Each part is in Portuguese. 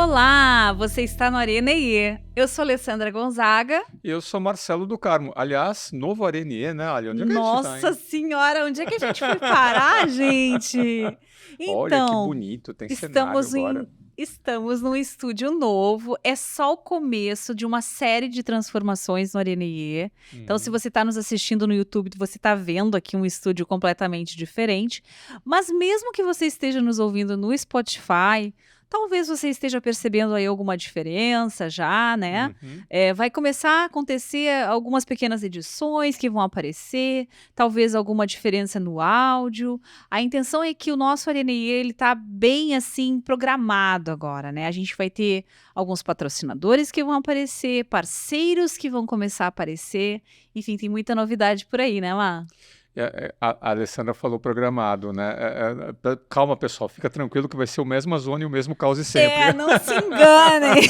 Olá, você está no Arena IE. Eu sou Alessandra Gonzaga. Eu sou Marcelo do Carmo. Aliás, novo Arena IE, né, Ali? Onde é que a gente tá, Nossa hein? Senhora, onde é que a gente foi parar, gente? Olha que Então, bonito, tem cenário estamos agora. estamos num estúdio novo. É só o começo de uma série de transformações no Arena IE. Então, se você está nos assistindo no YouTube, você está vendo aqui um estúdio completamente diferente. Mas mesmo que você esteja nos ouvindo no Spotify, talvez você esteja percebendo aí alguma diferença já, né? Uhum. Vai começar a acontecer algumas pequenas edições que vão aparecer, talvez alguma diferença no áudio. A intenção é que o nosso Arena IE, ele tá bem assim programado agora, né? A gente vai ter alguns patrocinadores que vão aparecer, parceiros que vão começar a aparecer. Enfim, tem muita novidade por aí, né, Má? A Alessandra falou programado, né? Calma, pessoal, fica tranquilo que vai ser o mesmo zona e o mesmo caos de sempre. Não se enganem.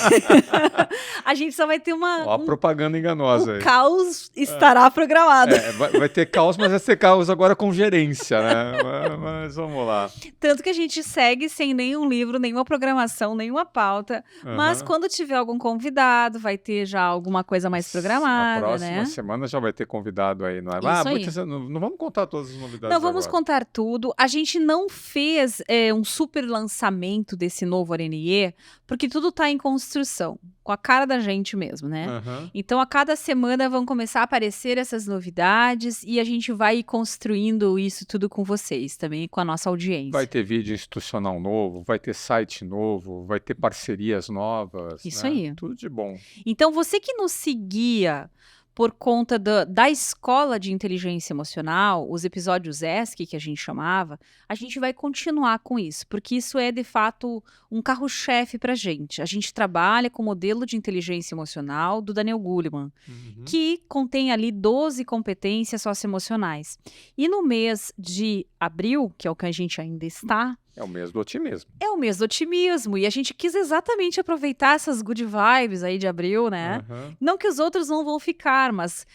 A gente só vai ter Ó, a propaganda enganosa O aí. caos estará programado. Vai ter caos, mas vai ser caos agora com gerência, né? Mas vamos lá. Tanto que a gente segue sem nenhum livro, nenhuma programação, nenhuma pauta. Mas Aham. quando tiver algum convidado, vai ter já alguma coisa mais A programada, próxima né? semana já vai ter convidado aí, não é? Isso aí. Não vamos contar todas as Não novidades vamos agora. contar tudo. A gente não fez um super lançamento desse novo Arena IE, porque tudo está em construção, com a cara da gente mesmo, né? Aham. Então, a cada semana vão começar a aparecer essas novidades e a gente vai ir construindo isso tudo com vocês também, com a nossa audiência. Vai ter vídeo institucional novo, vai ter site novo, vai ter parcerias novas, Isso né? aí. Tudo de bom. Então, você que nos seguia por conta da escola de inteligência emocional, os episódios ESC, que a gente chamava, a gente vai continuar com isso, porque isso é, de fato, um carro-chefe para a gente. A gente trabalha com o modelo de inteligência emocional do Daniel Goleman, Uhum. que contém ali 12 competências socioemocionais. E no mês de abril, que é o que a gente ainda está, É o mês do otimismo. é o mês do otimismo, e a gente quis exatamente aproveitar essas good vibes aí de abril, né? Aham. Não que os outros não vão ficar, mas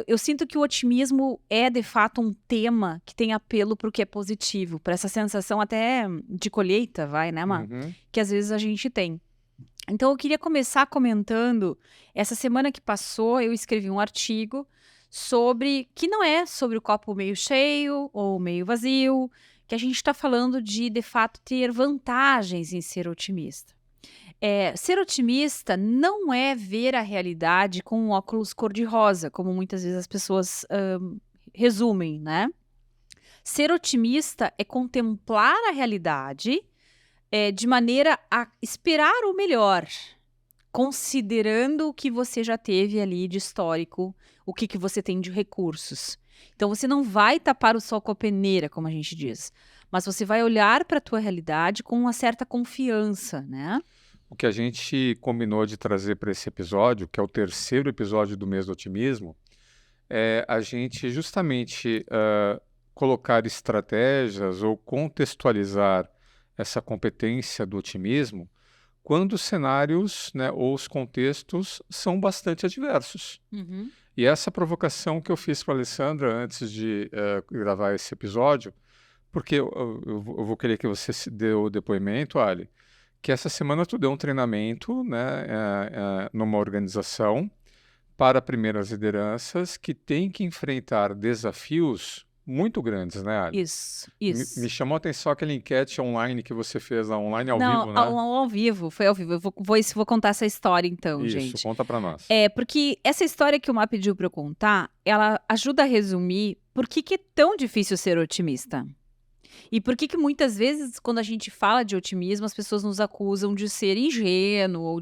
eu sinto que o otimismo é, de fato, um tema que tem apelo para o que é positivo, para essa sensação até de colheita, vai, né, Má? Uhum. Que às vezes a gente tem. Então, eu queria começar comentando, essa semana que passou, eu escrevi um artigo que não é sobre o copo meio cheio ou meio vazio, que a gente está falando de fato, ter vantagens em ser otimista. Ser otimista não é ver a realidade com um óculos cor-de-rosa, como muitas vezes as pessoas resumem, né? Ser otimista é contemplar a realidade de maneira a esperar o melhor, considerando o que você já teve ali de histórico, o que você tem de recursos. Então, você não vai tapar o sol com a peneira, como a gente diz, mas você vai olhar para a tua realidade com uma certa confiança, né? O que a gente combinou de trazer para esse episódio, que é o terceiro episódio do mês do otimismo, é a gente justamente colocar estratégias ou contextualizar essa competência do otimismo quando os cenários, né, ou os contextos são bastante adversos. Uhum. E essa provocação que eu fiz para a Alessandra antes de gravar esse episódio, porque eu vou querer que você dê o depoimento, Ali, que essa semana tu deu um treinamento, né, numa organização para primeiras lideranças que têm que enfrentar desafios muito grandes, né, Ali? Isso. Me chamou a atenção aquela enquete online que você fez lá online ao Não, vivo, né? ao vivo, foi ao vivo. Eu vou contar essa história então, Isso, gente. conta para nós. Porque essa história que o Má pediu para eu contar, ela ajuda a resumir por que é tão difícil ser otimista. E por que muitas vezes, quando a gente fala de otimismo, as pessoas nos acusam de ser ingênuo, ou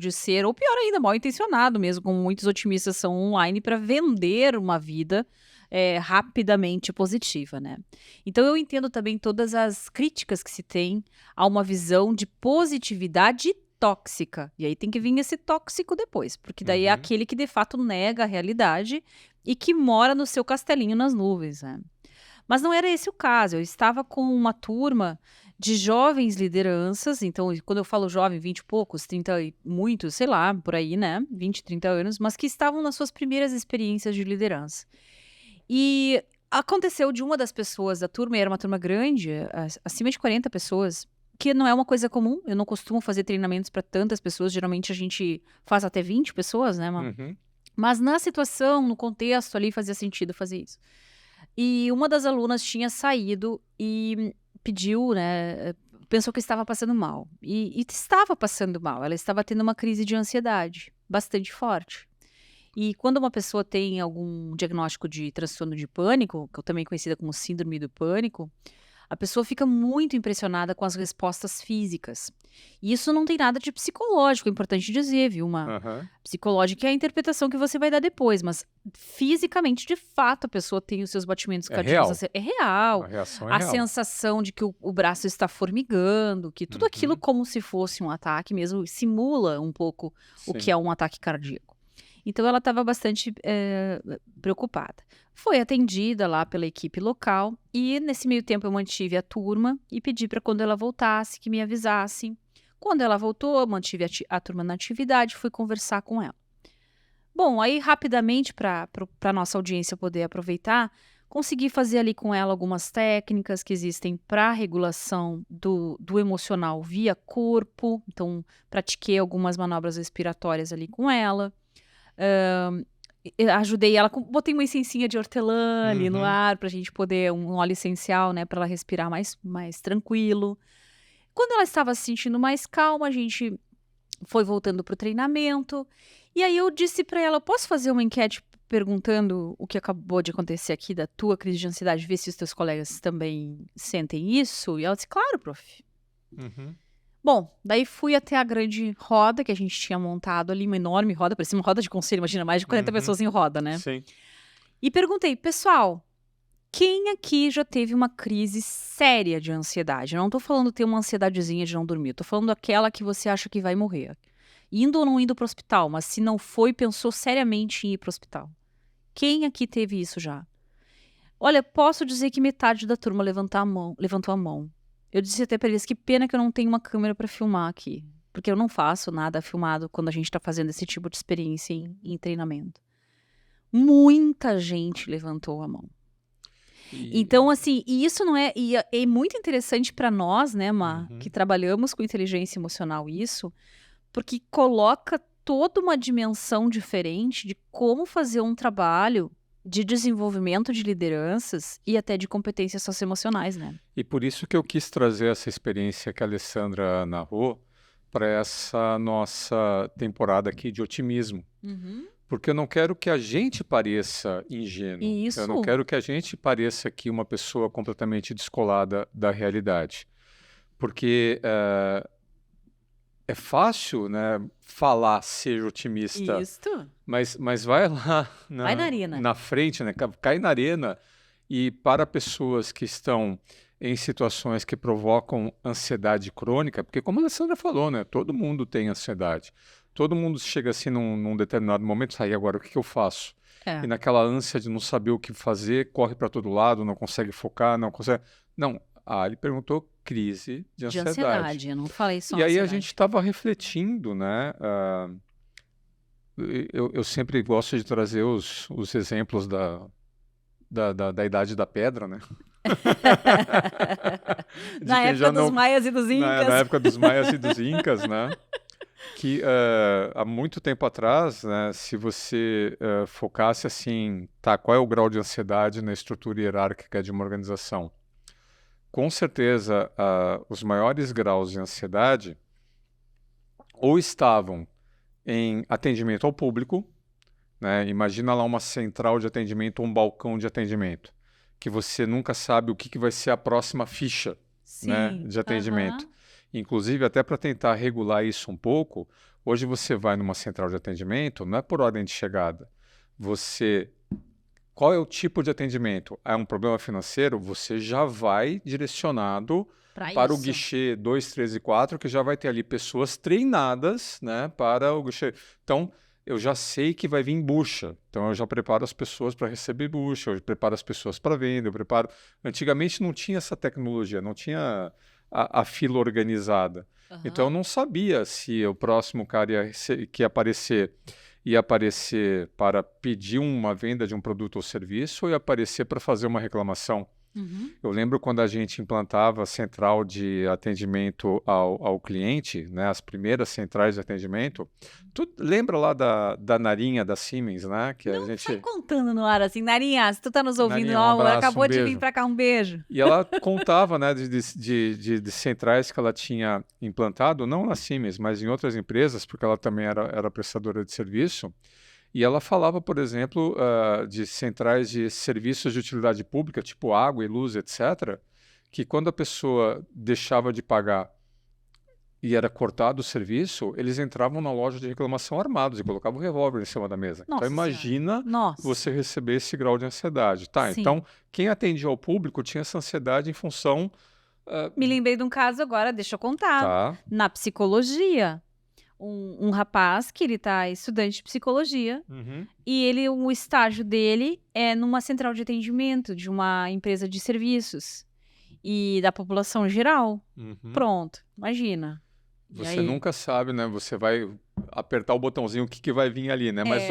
pior ainda, mal intencionado mesmo, como muitos otimistas são online para vender uma vida rapidamente positiva, né? Então eu entendo também todas as críticas que se tem a uma visão de positividade tóxica. E aí tem que vir esse tóxico depois, porque daí é aquele que de fato nega a realidade e que mora no seu castelinho nas nuvens, né? Mas não era esse o caso. Eu estava com uma turma de jovens lideranças, então quando eu falo jovem, 20 e poucos, 30 e muitos, sei lá, por aí, né? 20, 30 anos, mas que estavam nas suas primeiras experiências de liderança. E aconteceu de uma das pessoas da turma, e era uma turma grande, acima de 40 pessoas, que não é uma coisa comum. Eu não costumo fazer treinamentos para tantas pessoas. Geralmente a gente faz até 20 pessoas, né, Má? Uhum. Mas na situação, no contexto ali, fazia sentido fazer isso. E uma das alunas tinha saído e pediu, né? Pensou que estava passando mal. E estava passando mal. Ela estava tendo uma crise de ansiedade bastante forte. E quando uma pessoa tem algum diagnóstico de transtorno de pânico, que eu também conhecida como síndrome do pânico, a pessoa fica muito impressionada com as respostas físicas. E isso não tem nada de psicológico, é importante dizer, viu? Aham. Psicológica é a interpretação que você vai dar depois, mas fisicamente, de fato, a pessoa tem os seus batimentos É cardíacos. real. É real. A reação é A real. sensação de que o braço está formigando, que tudo aquilo, Uhum. como se fosse um ataque mesmo, simula um pouco o que Sim. é um ataque cardíaco. Então, ela estava bastante preocupada. Foi atendida lá pela equipe local e, nesse meio tempo, eu mantive a turma e pedi para quando ela voltasse que me avisasse. Quando ela voltou, eu mantive a turma na atividade, fui conversar com ela. Bom, aí rapidamente, para a nossa audiência poder aproveitar, consegui fazer ali com ela algumas técnicas que existem para regulação do emocional via corpo. Então, pratiquei algumas manobras respiratórias ali com ela. Ajudei ela, botei uma essencinha de hortelã ali no Uhum. ar, pra gente poder, um óleo essencial, né, pra ela respirar mais tranquilo. Quando ela estava se sentindo mais calma, a gente foi voltando pro treinamento. E aí eu disse pra ela: posso fazer uma enquete perguntando o que acabou de acontecer aqui da tua crise de ansiedade, ver se os teus colegas também sentem isso? E ela disse: claro, prof. Uhum. Bom, daí fui até a grande roda que a gente tinha montado ali, uma enorme roda, parecia uma roda de conselho, imagina, mais de 40 Uhum. pessoas em roda, né? Sim. E perguntei: pessoal, quem aqui já teve uma crise séria de ansiedade? Eu não tô falando ter uma ansiedadezinha de não dormir, eu tô falando aquela que você acha que vai morrer. Indo ou não indo pro hospital, mas se não foi, pensou seriamente em ir pro hospital. Quem aqui teve isso já? Olha, posso dizer que metade da turma levantou a mão. Eu disse até pra eles: que pena que eu não tenho uma câmera pra filmar aqui, porque eu não faço nada filmado quando a gente tá fazendo esse tipo de experiência em treinamento. Muita gente levantou a mão. E... Então, assim, e isso não é. E é muito interessante para nós, né, Má, que Uhum. trabalhamos com inteligência emocional, isso, porque coloca toda uma dimensão diferente de como fazer um trabalho de desenvolvimento de lideranças e até de competências socioemocionais, né? E por isso que eu quis trazer essa experiência que a Alessandra narrou para essa nossa temporada aqui de otimismo. Porque eu não quero que a gente pareça ingênuo. E Eu não isso. quero que a gente pareça aqui uma pessoa completamente descolada da realidade. Porque é fácil, né, falar ser otimista, Isto. mas vai lá Vai na arena. na frente, né, cai na arena e para pessoas que estão em situações que provocam ansiedade crônica, porque como a Alessandra falou, né, todo mundo tem ansiedade. Todo mundo chega assim num determinado momento, sai agora, o que eu faço? É. E naquela ânsia de não saber o que fazer, corre para todo lado, não consegue focar, não consegue... Não, ele perguntou crise de De ansiedade. ansiedade. Eu não falei só E aí a ansiedade. gente estava refletindo, né? Eu sempre gosto de trazer os exemplos da Idade da Pedra, né? De Na quem época já dos não... maias e dos Na incas. época dos maias e dos incas, né? Que há muito tempo atrás, né, se você focasse assim, tá, qual é o grau de ansiedade na estrutura hierárquica de uma organização? Com certeza, os maiores graus de ansiedade ou estavam em atendimento ao público, né? Imagina lá uma central de atendimento, um balcão de atendimento, que você nunca sabe o que vai ser a próxima ficha, né, Sim. de atendimento. Inclusive, até para tentar regular isso um pouco, hoje você vai numa central de atendimento, não é por ordem de chegada. Qual é o tipo de atendimento? É um problema financeiro? Você já vai direcionado para o isso. guichê 2, 3 e 4, que já vai ter ali pessoas treinadas, né, para o guichê. Então, eu já sei que vai vir bucha. Então, eu já preparo as pessoas para receber bucha, eu preparo as pessoas para venda, eu preparo... Antigamente não tinha essa tecnologia, não tinha a fila organizada. Então, eu não sabia se o próximo cara que ia aparecer para pedir uma venda de um produto ou serviço ou ia aparecer para fazer uma reclamação. Uhum. Eu lembro quando a gente implantava a central de atendimento ao cliente, né, as primeiras centrais de atendimento. Tu lembra lá da Narinha, da Siemens, né? Que a Não sai gente... contando no ar assim, Narinha, se tu tá nos ouvindo, Narinha, um ó, abraço, um acabou de vir beijo. pra cá, um beijo. E ela contava, né, de centrais que ela tinha implantado, não na Siemens, mas em outras empresas, porque ela também era prestadora de serviço. E ela falava, por exemplo, de centrais de serviços de utilidade pública, tipo água e luz, etc., que quando a pessoa deixava de pagar e era cortado o serviço, eles entravam na loja de reclamação armados e colocavam o revólver em cima da mesa. Então Nossa Senhora. imagina Nossa. você receber esse grau de ansiedade. Tá, Sim. então quem atendia ao público tinha essa ansiedade em função... Me lembrei de um caso agora, deixa eu contar. Tá. Na psicologia, um rapaz que ele tá estudante de psicologia Uhum. e o estágio dele é numa central de atendimento de uma empresa de serviços e da população geral. Uhum. Pronto, imagina. E Você aí? nunca sabe, né? Você vai apertar o botãozinho, o que vai vir ali, né? Mas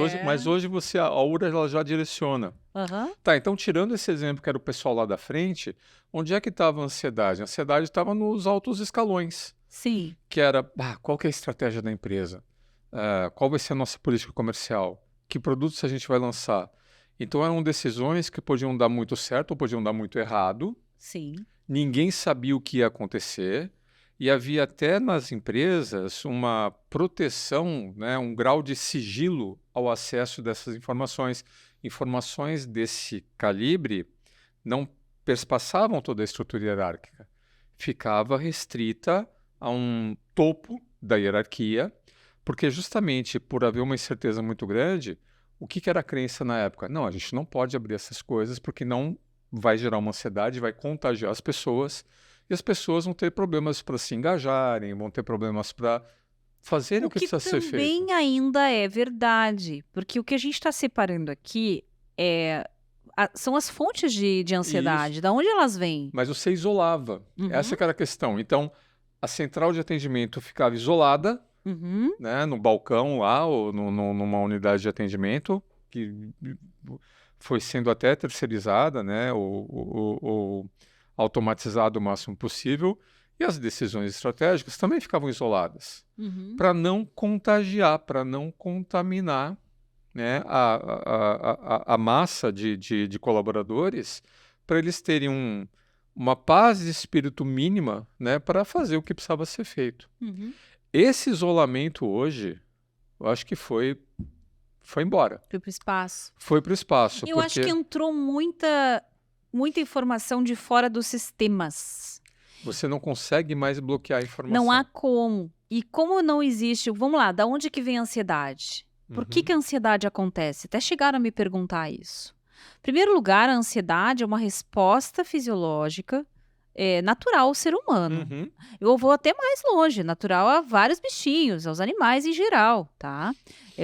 É. hoje você, a URA ela já direciona. Aham. Tá, então tirando esse exemplo que era o pessoal lá da frente, onde é que estava a ansiedade? A ansiedade estava nos altos escalões, Sim. que era, qual que é a estratégia da empresa? Qual vai ser a nossa política comercial? Que produtos a gente vai lançar? Então eram decisões que podiam dar muito certo ou podiam dar muito errado. Sim. Ninguém sabia o que ia acontecer e havia até nas empresas uma proteção, né, um grau de sigilo ao acesso dessas informações. Informações desse calibre não perspassavam toda a estrutura hierárquica. Ficava restrita a um topo da hierarquia, porque justamente por haver uma incerteza muito grande, o que era a crença na época? Não, a gente não pode abrir essas coisas porque não vai gerar uma ansiedade, vai contagiar as pessoas, e as pessoas vão ter problemas para se engajarem, vão ter problemas para fazerem o que precisa ser feito. Também ainda é verdade, porque o que a gente está separando aqui são as fontes de ansiedade, Isso. da onde elas vêm? Mas você isolava. Uhum. Essa que era a questão. Então, a central de atendimento ficava isolada, Uhum. né, no balcão lá, ou numa unidade de atendimento, que foi sendo até terceirizada, né, ou automatizada o máximo possível, e as decisões estratégicas também ficavam isoladas, Uhum. para não contagiar, para não contaminar, né, a massa de colaboradores, para eles terem uma paz de espírito mínima, né, para fazer o que precisava ser feito. Uhum. Esse isolamento hoje, eu acho que foi embora. Foi pro espaço. Foi para o espaço. Eu acho que entrou muita informação de fora dos sistemas. Você não consegue mais bloquear a informação. Não há como. E como não existe... Vamos lá, da onde que vem a ansiedade? Por que a ansiedade acontece? Até chegaram a me perguntar isso. Em primeiro lugar, a ansiedade é uma resposta fisiológica natural ao ser humano. Uhum. Eu vou até mais longe, natural a vários bichinhos, aos animais em geral, tá?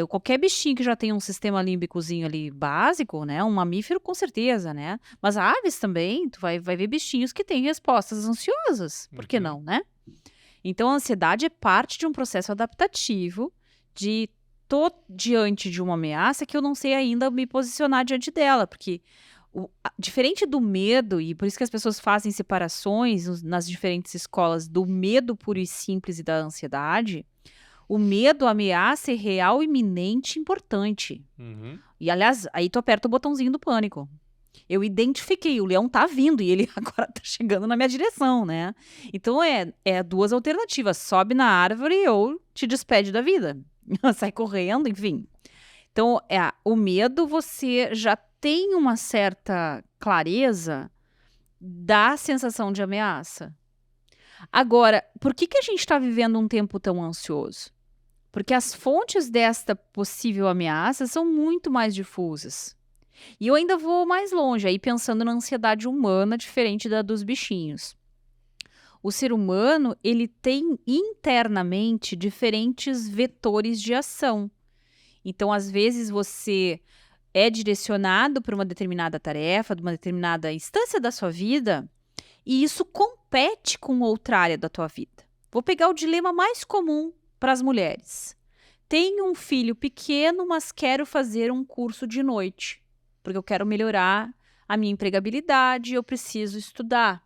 Qualquer bichinho que já tem um sistema límbicozinho ali básico, né? Um mamífero com certeza, né? Mas aves também, tu vai ver bichinhos que têm respostas ansiosas. Por que não, né? Então, a ansiedade é parte de um processo adaptativo de tô diante de uma ameaça que eu não sei ainda me posicionar diante dela, porque diferente do medo, e por isso que as pessoas fazem separações nas diferentes escolas do medo puro e simples e da ansiedade, o medo, a ameaça é real, iminente, importante. Uhum. E, aliás, aí tu aperta o botãozinho do pânico. Eu identifiquei, o leão tá vindo e ele agora tá chegando na minha direção, né? Então, é duas alternativas, sobe na árvore ou te despede da vida. Sai correndo, enfim. Então, o medo, você já tem uma certa clareza da sensação de ameaça. Agora, por que a gente está vivendo um tempo tão ansioso? Porque as fontes desta possível ameaça são muito mais difusas. E eu ainda vou mais longe, aí pensando na ansiedade humana, diferente da dos bichinhos. O ser humano, ele tem internamente diferentes vetores de ação. Então, às vezes, você é direcionado para uma determinada tarefa, de uma determinada instância da sua vida, e isso compete com outra área da tua vida. Vou pegar o dilema mais comum para as mulheres. Tenho um filho pequeno, mas quero fazer um curso de noite, porque eu quero melhorar a minha empregabilidade, eu preciso estudar.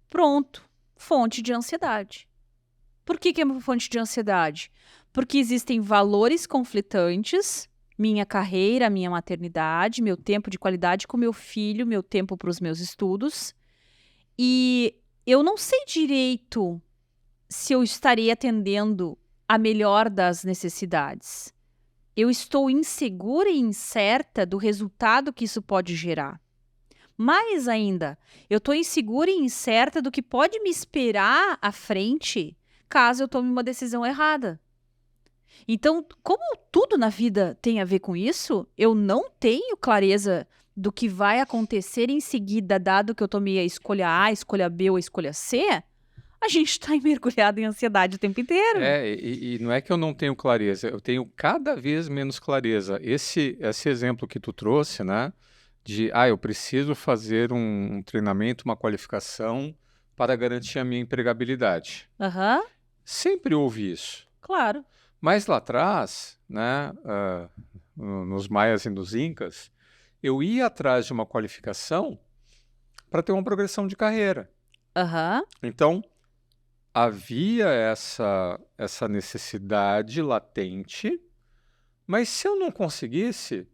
Pronto, fonte de ansiedade. Por que é uma fonte de ansiedade? Porque existem valores conflitantes, minha carreira, minha maternidade, meu tempo de qualidade com meu filho, meu tempo para os meus estudos. E eu não sei direito se eu estarei atendendo a melhor das necessidades. Eu estou insegura e incerta do resultado que isso pode gerar. Mais ainda, eu estou insegura e incerta do que pode me esperar à frente caso eu tome uma decisão errada. Então, como tudo na vida tem a ver com isso, eu não tenho clareza do que vai acontecer em seguida, dado que eu tomei a escolha A, a escolha B ou a escolha C, a gente está mergulhado em ansiedade o tempo inteiro. E não é que eu não tenho clareza, eu tenho cada vez menos clareza. Esse exemplo que tu trouxe, né? Eu preciso fazer um treinamento, uma qualificação para garantir a minha empregabilidade. Aham, Sempre houve isso. claro. Mas lá atrás, né, nos maias e nos incas, eu ia atrás de uma qualificação para ter uma progressão de carreira. Aham, Então, havia essa necessidade latente, mas se eu não conseguisse,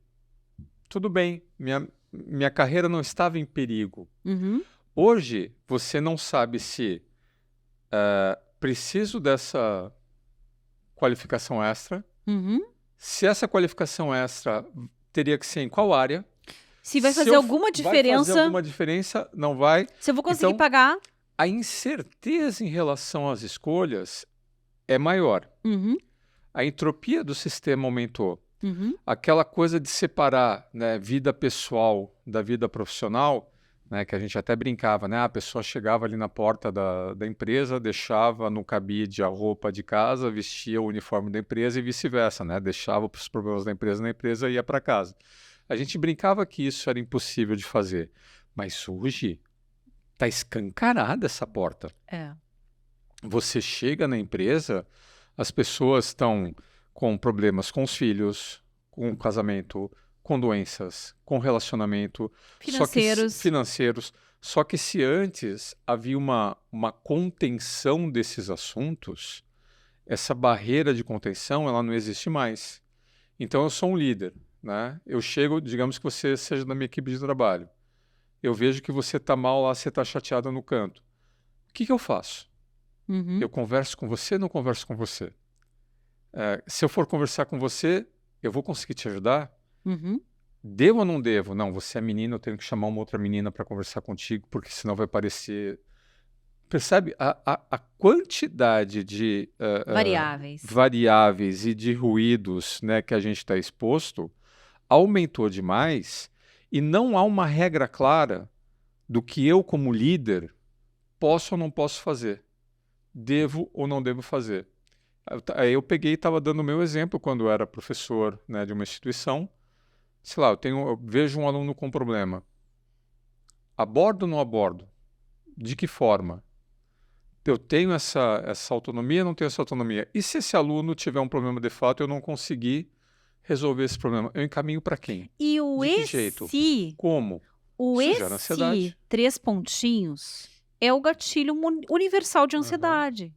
tudo bem, minha carreira não estava em perigo. uhum, Hoje, você não sabe se preciso dessa qualificação extra, uhum. se essa qualificação extra teria que ser em qual área, Se vai se fazer eu alguma vai fazer diferença, alguma diferença, não vai. se eu vou conseguir Então, pagar. a incerteza em relação às escolhas é maior. Uhum, A entropia do sistema aumentou. uhum. Aquela coisa de separar, né, vida pessoal da vida profissional, né, que a gente até brincava, né? A pessoa chegava ali na porta da empresa, deixava no cabide a roupa de casa, vestia o uniforme da empresa e vice-versa, né? Deixava os problemas da empresa na empresa e ia para casa. A gente brincava que isso era impossível de fazer, mas hoje está escancarada essa porta. É. Você chega na empresa, as pessoas estão com problemas com os filhos, com o casamento, com doenças, com relacionamento, Financeiros. financeiros. Só que se antes havia uma contenção desses assuntos, essa barreira de contenção ela não existe mais. Então eu sou um líder, né? Eu chego, digamos que você seja da minha equipe de trabalho. Eu vejo que você está mal lá, você está chateada no canto. O que eu faço? Uhum, Eu converso com você ou não converso com você? Se eu for conversar com você, eu vou conseguir te ajudar? uhum. Devo ou não devo? Não, você é menina, eu tenho que chamar uma outra menina para conversar contigo, porque senão vai parecer... Percebe? A quantidade de Variáveis. variáveis e de ruídos, né, que a gente está exposto aumentou demais e não há uma regra clara do que eu, como líder, posso ou não posso fazer. Devo ou não devo fazer. Aí eu peguei e estava dando o meu exemplo quando eu era professor, né, de uma instituição. Sei lá, eu vejo um aluno com problema. Abordo ou não abordo? De que forma? Eu tenho essa autonomia, não tenho essa autonomia? E se esse aluno tiver um problema de fato e eu não conseguir resolver esse problema, eu encaminho para quem? E o De que jeito? Como? Isso gera ansiedade. 3 pontinhos é o gatilho universal de ansiedade.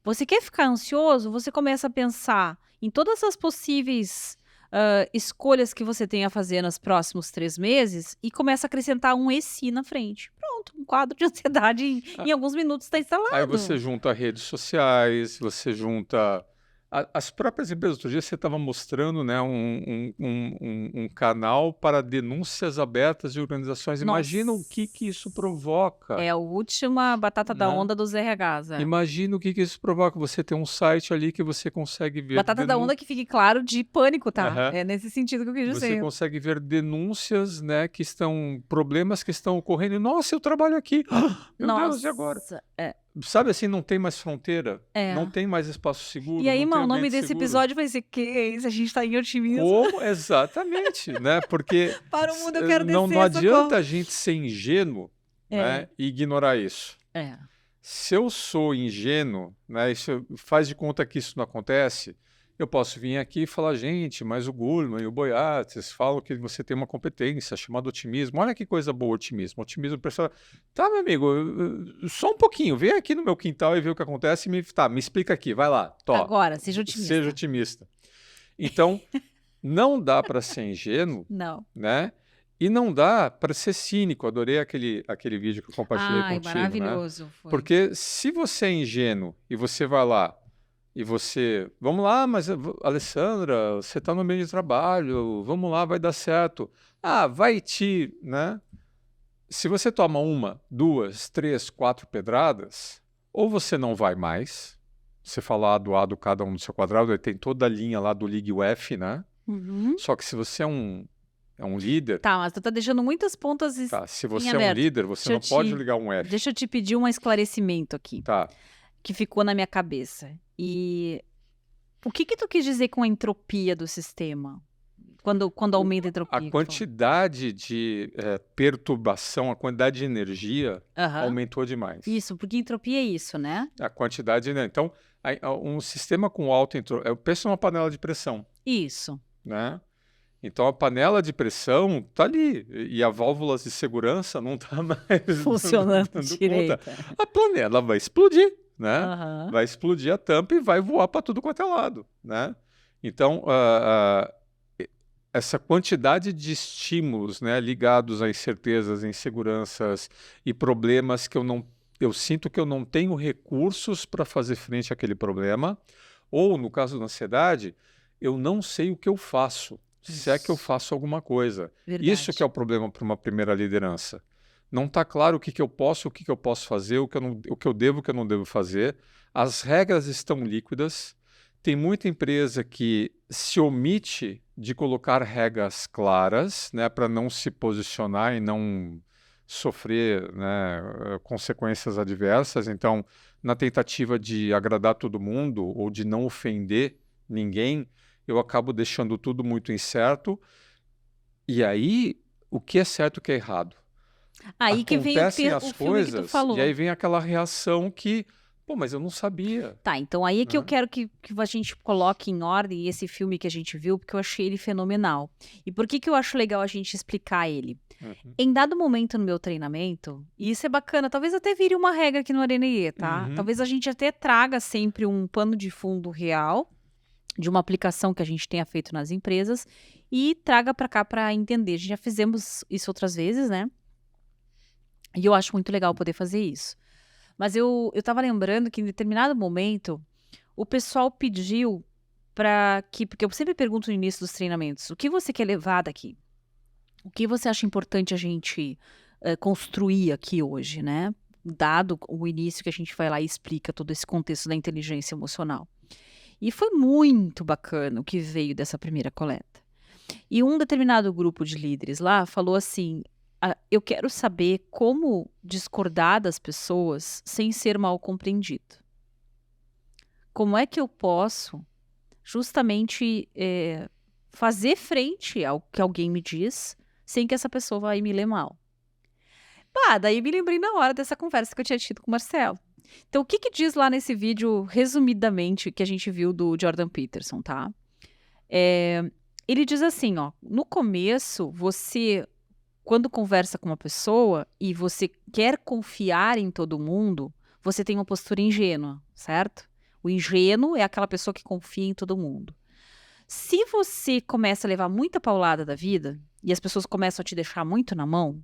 Você quer ficar ansioso? Você começa a pensar em todas as possíveis escolhas que você tem a fazer nos próximos 3 meses e começa a acrescentar um "e se" na frente. Pronto, um quadro de ansiedade em alguns minutos está instalado. Aí você junta redes sociais, você junta as próprias empresas. Outro dia você estava mostrando, né, um canal para denúncias abertas de organizações. Imagina o que isso provoca. É a última batata da Né? onda dos RHs. Imagina o que isso provoca. Você tem um site ali que você consegue ver... Batata da onda que fique claro de pânico, tá? Aham. É nesse sentido que eu quis Você dizer. consegue ver denúncias, né, que estão... Problemas que estão ocorrendo. Nossa, eu trabalho aqui. Meu Deus, e agora? Nossa, é. Sabe assim, não tem mais fronteira, É. não tem mais espaço seguro. E aí, não tem o nome ambiente desse seguro. episódio vai ser que é isso? A gente tá em otimismo. Como? Exatamente, né? Porque Para o mundo eu quero não descer, adianta socorro. a gente ser ingênuo, né, e ignorar isso. É. Se eu sou ingênuo, né, faz de conta que isso não acontece, Eu posso vir aqui e falar, gente, mas o Goleman e o Boyatzis falam que você tem uma competência chamada otimismo. Olha que coisa boa, otimismo. Otimismo, pessoal. Tá, meu amigo, só um pouquinho. Vem aqui no meu quintal e vê o que acontece e me explica aqui. Vai lá, Agora, seja otimista. Seja otimista. Então, não dá para ser ingênuo, Não. né? E não dá para ser cínico. Adorei aquele vídeo que eu compartilhei Ai, contigo, maravilhoso. né? Foi. Porque se você é ingênuo e você vai lá e vamos lá, mas Alessandra, você está no meio de trabalho, vamos lá, vai dar certo. Ah, né? Se você toma 1, 2, 3, 4 pedradas, ou você não vai mais, você fala A do cada um do seu quadrado, aí tem toda a linha lá do Ligue F, né? Uhum. Só que se você é um líder... Tá, mas tu tá deixando muitas pontas Tá, se você em é um aberto. líder, você não pode ligar um F. Deixa eu te pedir um esclarecimento aqui, Tá. que ficou na minha cabeça. E o que tu quis dizer com a entropia do sistema? Quando aumenta a entropia? A quantidade de perturbação, a quantidade de energia aumentou demais. Isso, porque entropia é isso, né? A quantidade, né? Então, um sistema com alta entropia... Pensa numa panela de pressão. Isso. Né? Então, a panela de pressão está ali. E a válvula de segurança não está mais... funcionando direito. A panela vai explodir, né? Vai explodir a tampa e vai voar para tudo quanto é lado, né? Então, essa quantidade de estímulos, né, ligados a incertezas, inseguranças e problemas que eu sinto que eu não tenho recursos para fazer frente àquele problema, ou, no caso da ansiedade, eu não sei o que eu faço, se é que eu faço alguma coisa. Verdade. Isso que é o problema para uma primeira liderança. Não está claro o que eu posso, o que eu posso fazer, o que eu devo, o que eu não devo fazer. As regras estão líquidas. Tem muita empresa que se omite de colocar regras claras, né, para não se posicionar e não sofrer, né, consequências adversas. Então, na tentativa de agradar todo mundo ou de não ofender ninguém, eu acabo deixando tudo muito incerto. E aí, o que é certo e o que é errado? Aí que vem as coisas, que tu falou. E aí vem aquela reação que, pô, mas eu não sabia. Tá, então aí é que eu quero que a gente coloque em ordem esse filme que a gente viu, porque eu achei ele fenomenal. E por que eu acho legal a gente explicar ele? Em dado momento no meu treinamento, e isso é bacana, talvez até vire uma regra aqui no Arenê, tá? Talvez a gente até traga sempre um pano de fundo real de uma aplicação que a gente tenha feito nas empresas e traga para cá para entender. Já fizemos isso outras vezes, né? E eu acho muito legal poder fazer isso. Mas eu tava lembrando que em determinado momento o pessoal pediu porque eu sempre pergunto no início dos treinamentos, o que você quer levar daqui? O que você acha importante a gente construir aqui hoje, né? Dado o início que a gente vai lá e explica todo esse contexto da inteligência emocional. E foi muito bacana o que veio dessa primeira coleta. E um determinado grupo de líderes lá falou assim, eu quero saber como discordar das pessoas sem ser mal compreendido. Como é que eu posso justamente fazer frente ao que alguém me diz sem que essa pessoa vá me ler mal? Daí me lembrei na hora dessa conversa que eu tinha tido com o Marcelo. Então, o que diz lá nesse vídeo, resumidamente, que a gente viu do Jordan Peterson, tá? Ele diz assim, ó, no começo, você... Quando conversa com uma pessoa e você quer confiar em todo mundo, você tem uma postura ingênua, certo? O ingênuo é aquela pessoa que confia em todo mundo. Se você começa a levar muita paulada da vida e as pessoas começam a te deixar muito na mão,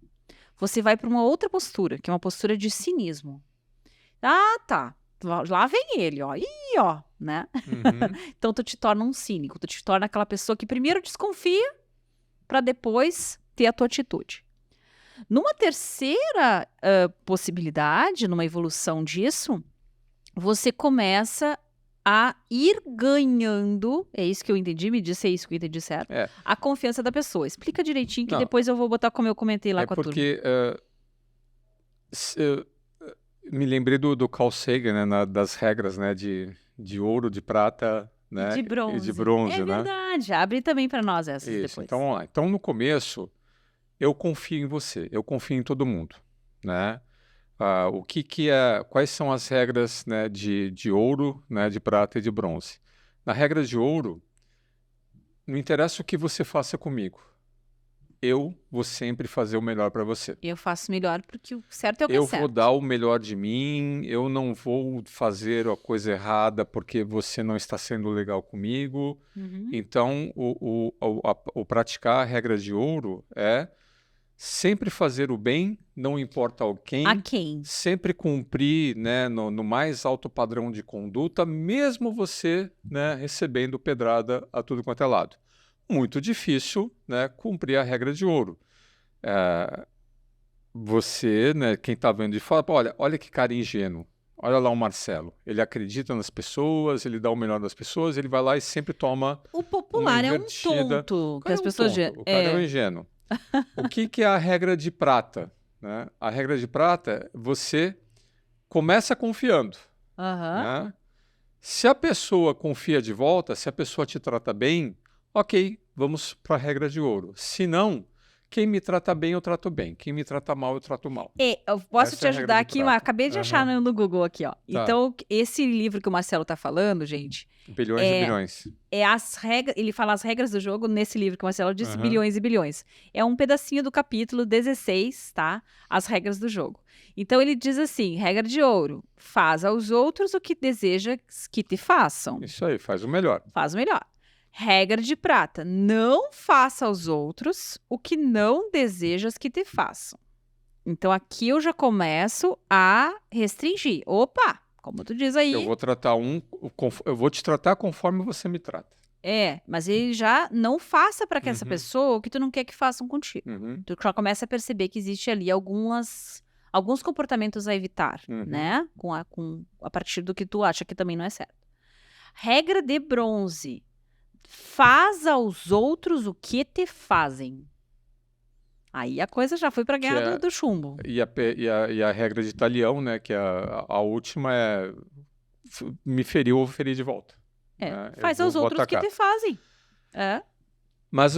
você vai para uma outra postura, que é uma postura de cinismo. Ah, tá. Lá vem ele, ó. Ih, ó, né? Então tu te torna um cínico, tu te torna aquela pessoa que primeiro desconfia para depois ter a tua atitude. Numa terceira possibilidade, numa evolução disso, você começa a ir ganhando, é isso que eu entendi, me diz se é isso que eu entendi certo, a confiança da pessoa. Explica direitinho que depois eu vou botar como eu comentei lá com a turma. Me lembrei do Carl Sagan, né, das regras, né, de ouro, de prata, né, e de bronze, é verdade, abre também para nós essas isso, depois. Então, vamos lá. Então, no começo, eu confio em você, eu confio em todo mundo, né? O que quais são as regras, né, de ouro, né, de prata e de bronze? Na regra de ouro, não interessa o que você faça comigo. Eu vou sempre fazer o melhor para você. Eu faço melhor porque o certo é o que é Eu vou certo. dar o melhor de mim, eu não vou fazer a coisa errada porque você não está sendo legal comigo. Uhum. Então, o praticar a regra de ouro é sempre fazer o bem, não importa A quem, quem? sempre cumprir, né, no mais alto padrão de conduta, mesmo você, né, recebendo pedrada a tudo quanto é lado. Muito difícil, né, cumprir a regra de ouro. Você, né, quem está vendo de fora, olha que cara ingênuo. Olha lá o Marcelo. Ele acredita nas pessoas, ele dá o melhor das pessoas, ele vai lá e sempre toma O uma popular é um invertida. tonto. O Que cara as é um pessoas. tonto, o cara é um ingênuo. O que é a regra de prata? Né? A regra de prata, você começa confiando. Aham. Né? Se a pessoa confia de volta, se a pessoa te trata bem, ok, vamos para a regra de ouro. Se não, quem me trata bem, eu trato bem. Quem me trata mal, eu trato mal. Eu posso Essa te é a regra ajudar de aqui, prata. acabei de achar Aham. no Google aqui, ó. Tá. Então, esse livro que o Marcelo tá falando, gente, Bilhões e bilhões. é as regras. Ele fala as regras do jogo nesse livro que o Marcelo disse, Aham. bilhões e bilhões. É um pedacinho do capítulo 16, tá? As regras do jogo. Então ele diz assim: regra de ouro, faz aos outros o que desejas que te façam. Isso aí, faz o melhor. Faz o melhor. Regra de prata, não faça aos outros o que não desejas que te façam. Então aqui eu já começo a restringir. Opa, como tu diz aí. Eu vou te tratar conforme você me trata. Mas ele já não faça para que essa Uhum. pessoa o que tu não quer que façam contigo. Uhum. Tu já começa a perceber que existe ali alguns comportamentos a evitar, Uhum. né? A partir do que tu acha que também não é certo. Regra de bronze. Faz aos outros o que te fazem. Aí a coisa já foi pra guerra do chumbo. E a regra de talião, né, que a última é me feriu, eu vou ferir de volta. Né? Faz Eu aos vou outros o que atacar. te fazem. Mas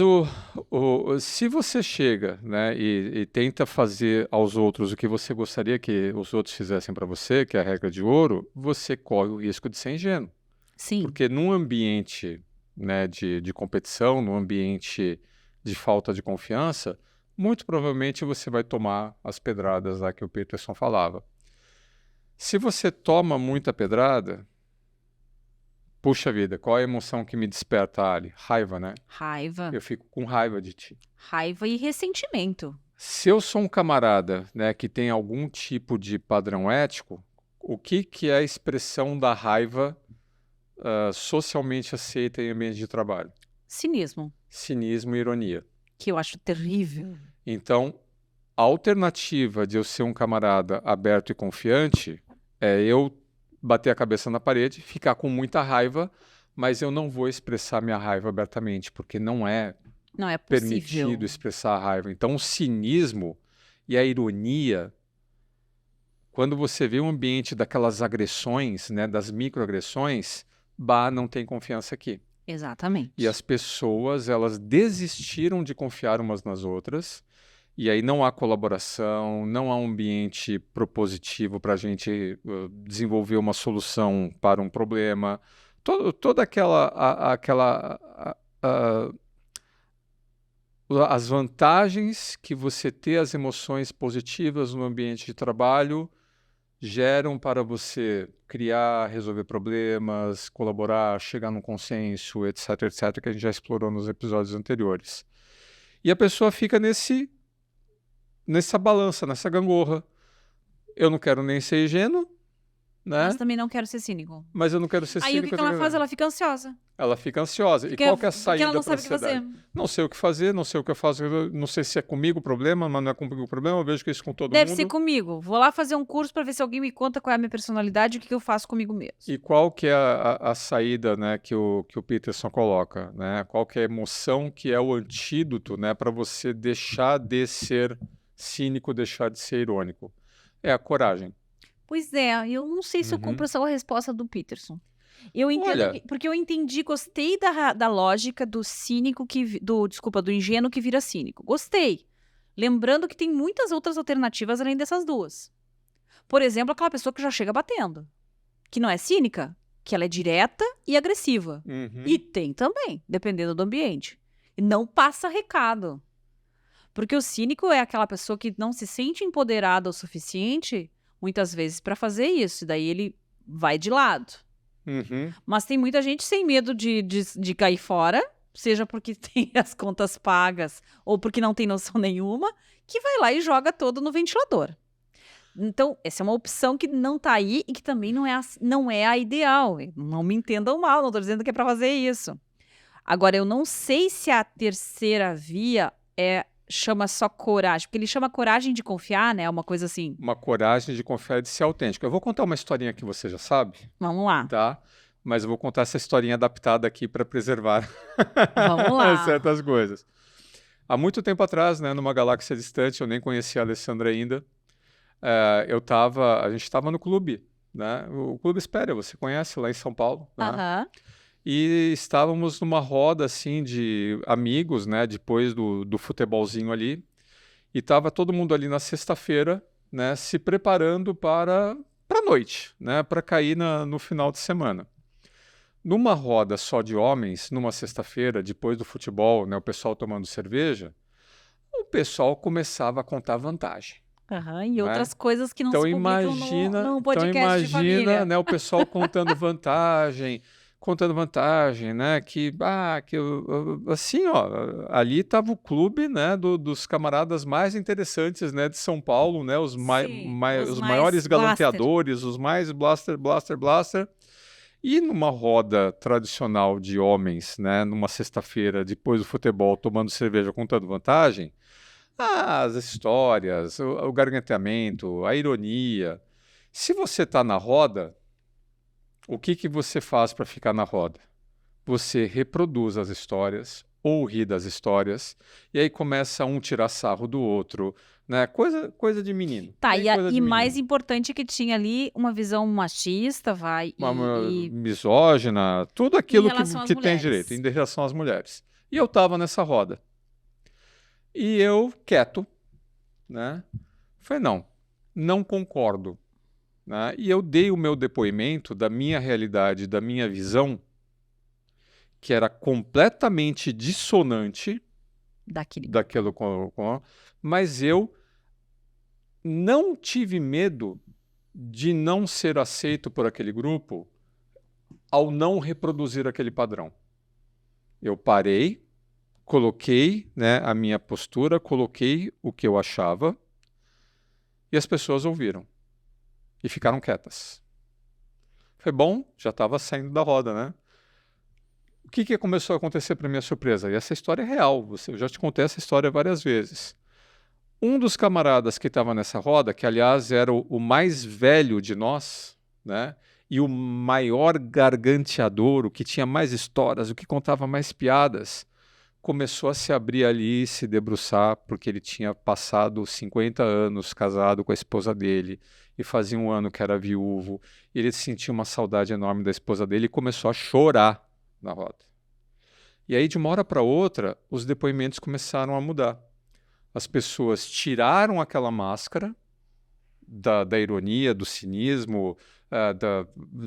se você chega, né, e tenta fazer aos outros o que você gostaria que os outros fizessem para você, que é a regra de ouro, você corre o risco de ser ingênuo. Sim. Porque num ambiente, né, de competição, num ambiente de falta de confiança, muito provavelmente você vai tomar as pedradas lá que o Peterson falava. Se você toma muita pedrada, puxa vida, qual é a emoção que me desperta, Ali? Raiva, né? Raiva. Eu fico com raiva de ti. Raiva e ressentimento. Se eu sou um camarada, né, que tem algum tipo de padrão ético, o que é a expressão da raiva socialmente aceita em ambiente de trabalho? Cinismo. Cinismo e ironia. Que eu acho terrível. Então, a alternativa de eu ser um camarada aberto e confiante é eu bater a cabeça na parede, ficar com muita raiva, mas eu não vou expressar minha raiva abertamente, porque não é permitido possível. expressar a raiva. Então, o cinismo e a ironia, quando você vê um ambiente daquelas agressões, né, das microagressões, não tem confiança aqui. Exatamente. E as pessoas, elas desistiram de confiar umas nas outras, e aí não há colaboração, não há um ambiente propositivo para a gente desenvolver uma solução para um problema. Toda as vantagens que você ter as emoções positivas no ambiente de trabalho geram para você criar, resolver problemas, colaborar, chegar num consenso, etc, etc, que a gente já explorou nos episódios anteriores. E a pessoa fica nessa balança, nessa gangorra. Eu não quero nem ser ingênuo, né? Mas também não quero ser cínico. Mas eu não quero ser Aí cínico. o que ela faz? Ela fica ansiosa. Ela fica ansiosa. E qual que é a saída porque ela não para a sabe o que ansiedade? fazer. Não sei o que fazer, não sei o que eu faço, não sei se é comigo o problema, mas não é comigo o problema, eu vejo que isso com todo Deve mundo. ser comigo. Vou lá fazer um curso para ver se alguém me conta qual é a minha personalidade e o que eu faço comigo mesmo. E qual que é a saída, né, que o Peterson coloca? Né? Qual que é a emoção que é o antídoto, né, para você deixar de ser cínico, deixar de ser irônico? É a coragem. Pois é, eu não sei se eu compro essa resposta do Peterson. Eu entendo porque eu entendi, gostei da lógica do cínico do ingênuo que vira cínico. Gostei. Lembrando que tem muitas outras alternativas além dessas duas. Por exemplo, aquela pessoa que já chega batendo, que não é cínica, que ela é direta e agressiva. Uhum. E tem também, dependendo do ambiente. E não passa recado. Porque o cínico é aquela pessoa que não se sente empoderada o suficiente, muitas vezes, para fazer isso. Daí ele vai de lado. Uhum. Mas tem muita gente sem medo de cair fora, seja porque tem as contas pagas ou porque não tem noção nenhuma, que vai lá e joga todo no ventilador. Então, essa é uma opção que não tá aí e que também não é a ideal. Não me entendam mal, não tô dizendo que é para fazer isso. Agora, eu não sei se a terceira via chama só coragem, porque ele chama coragem de confiar, né? Uma coisa assim. Uma coragem de confiar e de ser autêntico. Eu vou contar uma historinha que você já sabe, Vamos lá, tá? Mas eu vou contar essa historinha adaptada aqui para preservar vamos lá. certas coisas. Há muito tempo atrás, né, numa galáxia distante, eu nem conhecia a Alessandra ainda, a gente estava no clube, né? O Clube Espéria, você conhece, lá em São Paulo, né? Aham. E estávamos numa roda, assim, de amigos, né, depois do futebolzinho ali, e estava todo mundo ali na sexta-feira, né, se preparando para a noite, né, para cair no final de semana. Numa roda só de homens, numa sexta-feira, depois do futebol, né, o pessoal tomando cerveja, o pessoal começava a contar vantagem, Aham, e né? outras coisas que não Então se publicam num podcast de família. né, o pessoal contando vantagem, né, assim, ó, ali estava o clube, né, dos camaradas mais interessantes, né, de São Paulo, né, Sim, os os mais maiores blaster. galanteadores, os mais blaster. E numa roda tradicional de homens, né, numa sexta-feira, depois do futebol, tomando cerveja, contando vantagem, as histórias, o garganteamento, a ironia. Se você está na roda, o que você faz para ficar na roda? Você reproduz as histórias ou ri das histórias, e aí começa um tirar sarro do outro, né? Coisa de menino. Tá, Bem coisa de e menino. mais importante que tinha ali uma visão machista, Uma misógina, tudo aquilo relação às que tem mulheres. direito, em relação às mulheres. E eu estava nessa roda. E eu, quieto, né? Falei, não concordo. Né? E eu dei o meu depoimento da minha realidade, da minha visão, que era completamente dissonante daquilo mas eu não tive medo de não ser aceito por aquele grupo ao não reproduzir aquele padrão. Eu parei, coloquei, né, a minha postura, coloquei o que eu achava e as pessoas ouviram e ficaram quietas. Foi bom, já estava saindo da roda, né? O que começou a acontecer para minha surpresa? E essa história é real, eu já te contei essa história várias vezes. Um dos camaradas que estava nessa roda, que aliás era o mais velho de nós, né? E o maior garganteador, o que tinha mais histórias, o que contava mais piadas, começou a se abrir ali e se debruçar, porque ele tinha passado 50 anos casado com a esposa dele, e fazia um ano que era viúvo, e ele sentia uma saudade enorme da esposa dele e começou a chorar na roda. E aí, de uma hora para outra, os depoimentos começaram a mudar. As pessoas tiraram aquela máscara da ironia, do cinismo,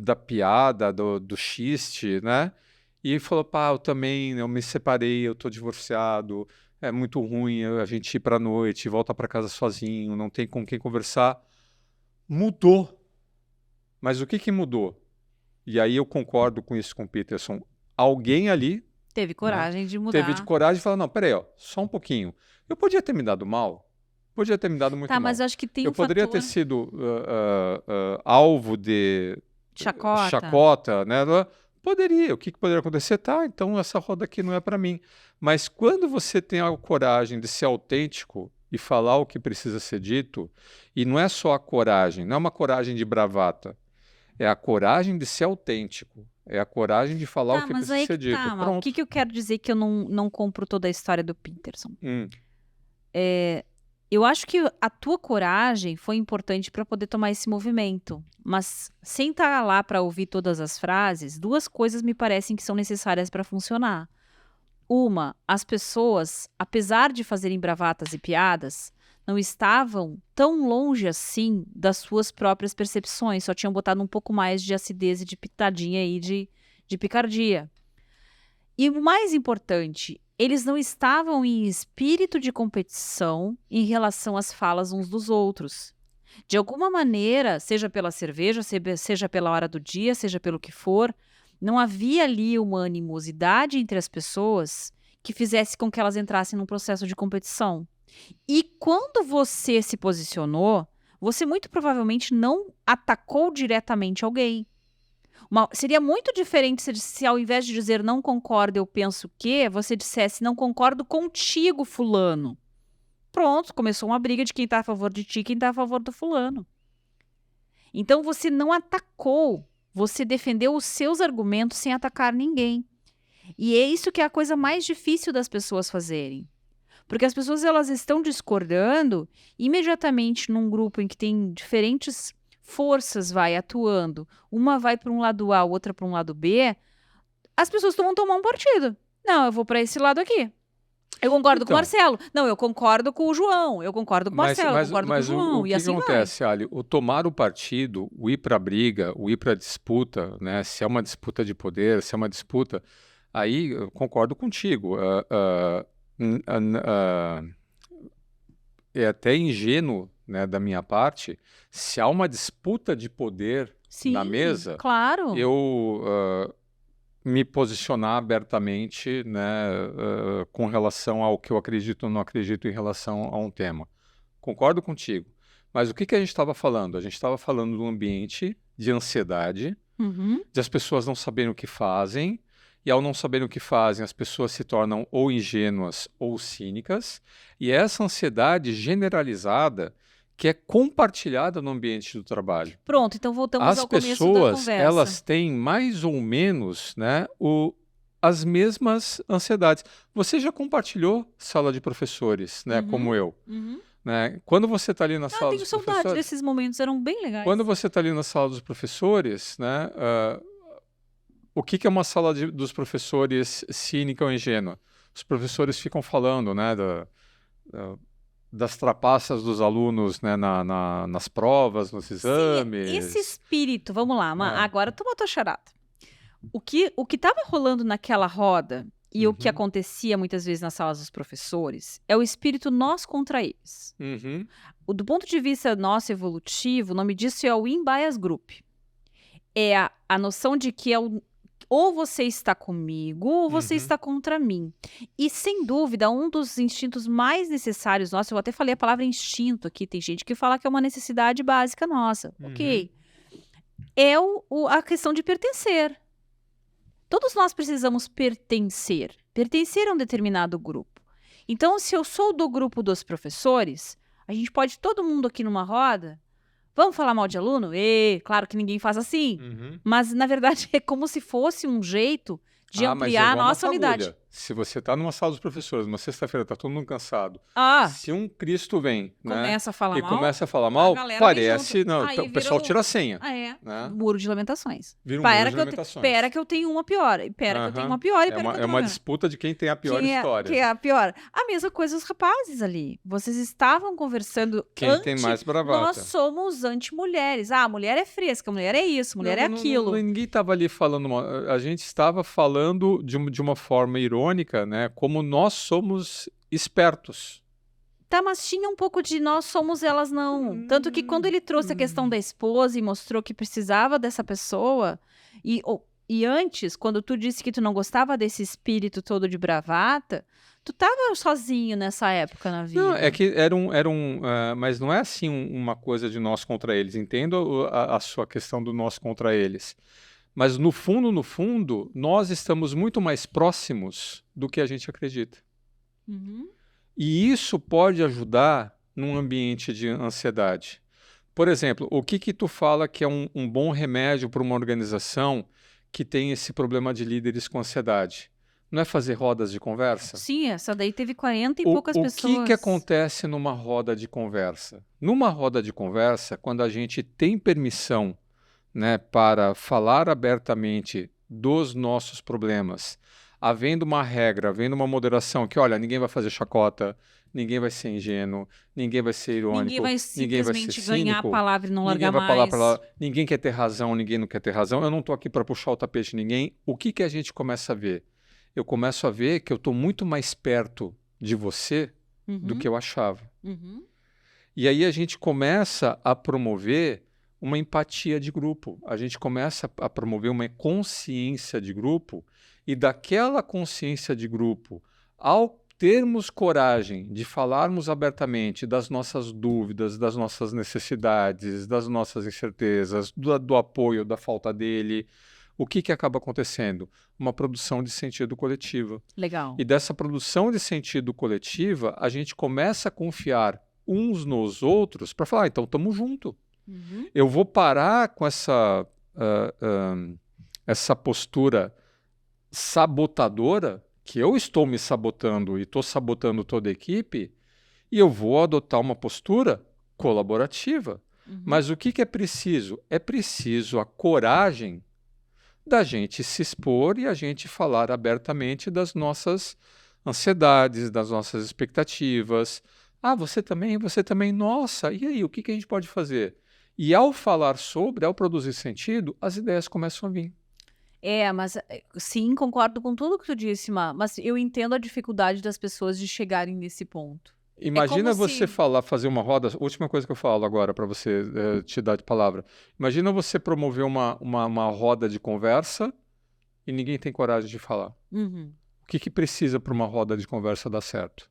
da piada, do xiste, né? E falou, eu me separei, eu tô divorciado, é muito ruim a gente ir pra noite, volta para casa sozinho, não tem com quem conversar. Mudou. Mas o que mudou? E aí eu concordo com isso com o Peterson. Alguém ali teve coragem de mudar. Teve de coragem de falar, não, peraí, ó, só um pouquinho. Eu podia ter me dado mal, podia ter me dado muito mal. Tá, mas eu acho que tem eu poderia ter sido alvo de chacota, né? Poderia. O que poderia acontecer? Tá, então essa roda aqui não é para mim. Mas quando você tem a coragem de ser autêntico e falar o que precisa ser dito, e não é só a coragem, não é uma coragem de bravata, é a coragem de ser autêntico. É a coragem de falar o que precisa ser dito. O que eu quero dizer que eu não compro toda a história do Peterson? Eu acho que a tua coragem foi importante para poder tomar esse movimento. Mas sem estar lá para ouvir todas as frases, duas coisas me parecem que são necessárias para funcionar. Uma, as pessoas, apesar de fazerem bravatas e piadas, não estavam tão longe assim das suas próprias percepções, só tinham botado um pouco mais de acidez e de pitadinha aí de picardia. E o mais importante, eles não estavam em espírito de competição em relação às falas uns dos outros. De alguma maneira, seja pela cerveja, seja pela hora do dia, seja pelo que for, não havia ali uma animosidade entre as pessoas que fizesse com que elas entrassem num processo de competição. E quando você se posicionou, você muito provavelmente não atacou diretamente alguém. Seria muito diferente se ao invés de dizer não concordo, eu penso que, você dissesse não concordo contigo, fulano. Pronto, começou uma briga de quem está a favor de ti e quem está a favor do fulano. Então você não atacou, você defendeu os seus argumentos sem atacar ninguém. E é isso que é a coisa mais difícil das pessoas fazerem. Porque as pessoas elas estão discordando imediatamente num grupo em que tem diferentes forças atuando. Uma vai para um lado A, outra para um lado B. As pessoas vão tomar um partido. Não, eu vou para esse lado aqui. Eu concordo com o Marcelo. Não, eu concordo com o João. Eu concordo com o Marcelo. Eu concordo com o João. O que assim acontece, Ali? O tomar o partido, o ir para a briga, o ir para a disputa, né? Se é uma disputa de poder, se é uma disputa... Aí eu concordo contigo. É até ingênuo, né, da minha parte, se há uma disputa de poder na mesa, claro. eu me posicionar abertamente, né, com relação ao que eu acredito ou não acredito em relação a um tema. Concordo contigo. Mas o que a gente estava falando? A gente estava falando de um ambiente de ansiedade, de as pessoas não saberem o que fazem, e ao não saberem o que fazem, as pessoas se tornam ou ingênuas ou cínicas, e essa ansiedade generalizada que é compartilhada no ambiente do trabalho. Pronto, então voltamos ao começo da conversa. As pessoas, elas têm mais ou menos, né, as mesmas ansiedades. Você já compartilhou sala de professores, né, como eu. Né? Quando você está ali na sala dos professores... tenho saudade desses momentos, eram bem legais. Quando você está ali na sala dos professores, né, o que é uma sala dos professores cínica ou ingênua? Os professores ficam falando, né, das trapaças dos alunos, né, nas provas, nos exames. Sim, esse espírito, vamos lá, agora toma tua charada. O que estava rolando naquela roda e o que acontecia muitas vezes nas salas dos professores é o espírito nós contra eles. Do ponto de vista nosso evolutivo, o nome disso é o In-Bias Group. É a noção de que ou você está comigo ou você está contra mim. E, sem dúvida, um dos instintos mais necessários nossos, eu até falei a palavra instinto aqui, tem gente que fala que é uma necessidade básica nossa. Ok. É a questão de pertencer. Todos nós precisamos pertencer a um determinado grupo. Então, se eu sou do grupo dos professores, a gente pode, todo mundo aqui numa roda, vamos falar mal de aluno? Claro que ninguém faz assim. Mas, na verdade, é como se fosse um jeito de ampliar a nossa unidade. Se você está numa sala dos professores, uma sexta-feira, está todo mundo cansado. Se um Cristo vem, começa a falar e mal, começa a falar mal, parece... Não, o pessoal tira a senha. Né? Muro de lamentações. Vira um muro de lamentações. Espera que eu tenho uma pior. Espera que eu tenho uma pior. É uma disputa de quem tem a pior história. Quem é a pior. A mesma coisa os rapazes ali. Vocês estavam conversando quem tem mais bravata. Nós somos anti-mulheres. A mulher é fresca, a mulher é isso, a mulher é aquilo. Ninguém estava ali falando... A gente estava falando de uma forma irônica, né? Como nós somos espertos. Tá, mas tinha um pouco de nós somos, elas não. Tanto que quando ele trouxe a questão da esposa e mostrou que precisava dessa pessoa, e antes, quando tu disse que tu não gostava desse espírito todo de bravata, tu tava sozinho nessa época na vida. Não, é que mas não é assim uma coisa de nós contra eles. Entendo a sua questão do nós contra eles. Mas no fundo, nós estamos muito mais próximos do que a gente acredita. E isso pode ajudar num ambiente de ansiedade. Por exemplo, o que tu fala que é um bom remédio para uma organização que tem esse problema de líderes com ansiedade? Não é fazer rodas de conversa? Sim, essa daí teve 40 e poucas pessoas. O que acontece numa roda de conversa? Numa roda de conversa, quando a gente tem permissão, né, para falar abertamente dos nossos problemas, havendo uma regra, havendo uma moderação, que olha, ninguém vai fazer chacota, ninguém vai ser ingênuo, ninguém vai ser irônico, Ninguém vai ninguém vai ser simplesmente ganhar a cínico, palavra e não ninguém largar vai falar mais. para ninguém quer ter razão, ninguém não quer ter razão. Eu não estou aqui para puxar o tapete de ninguém. O que que a gente começa a ver? Eu começo a ver que eu estou muito mais perto de você do que eu achava. Uhum. E aí a gente começa a promover uma empatia de grupo. A gente começa a promover uma consciência de grupo e daquela consciência de grupo, ao termos coragem de falarmos abertamente das nossas dúvidas, das nossas necessidades, das nossas incertezas, do apoio, da falta dele, o que que acaba acontecendo? Uma produção de sentido coletiva. Legal. E dessa produção de sentido coletiva, a gente começa a confiar uns nos outros para falar, então estamos juntos. Uhum. Eu vou parar com essa postura sabotadora, que eu estou me sabotando e estou sabotando toda a equipe, e eu vou adotar uma postura colaborativa. Uhum. Mas o que que é preciso? É preciso a coragem da gente se expor e a gente falar abertamente das nossas ansiedades, das nossas expectativas. Ah, você também, nossa, e aí, o que que a gente pode fazer? E ao falar sobre, ao produzir sentido, as ideias começam a vir. Mas sim, concordo com tudo que tu disse, mas eu entendo a dificuldade das pessoas de chegarem nesse ponto. Imagina como você se- fazer uma roda, última coisa que eu falo agora para você te dar de palavra. Imagina você promover uma roda de conversa e ninguém tem coragem de falar. Uhum. O que que precisa para uma roda de conversa dar certo?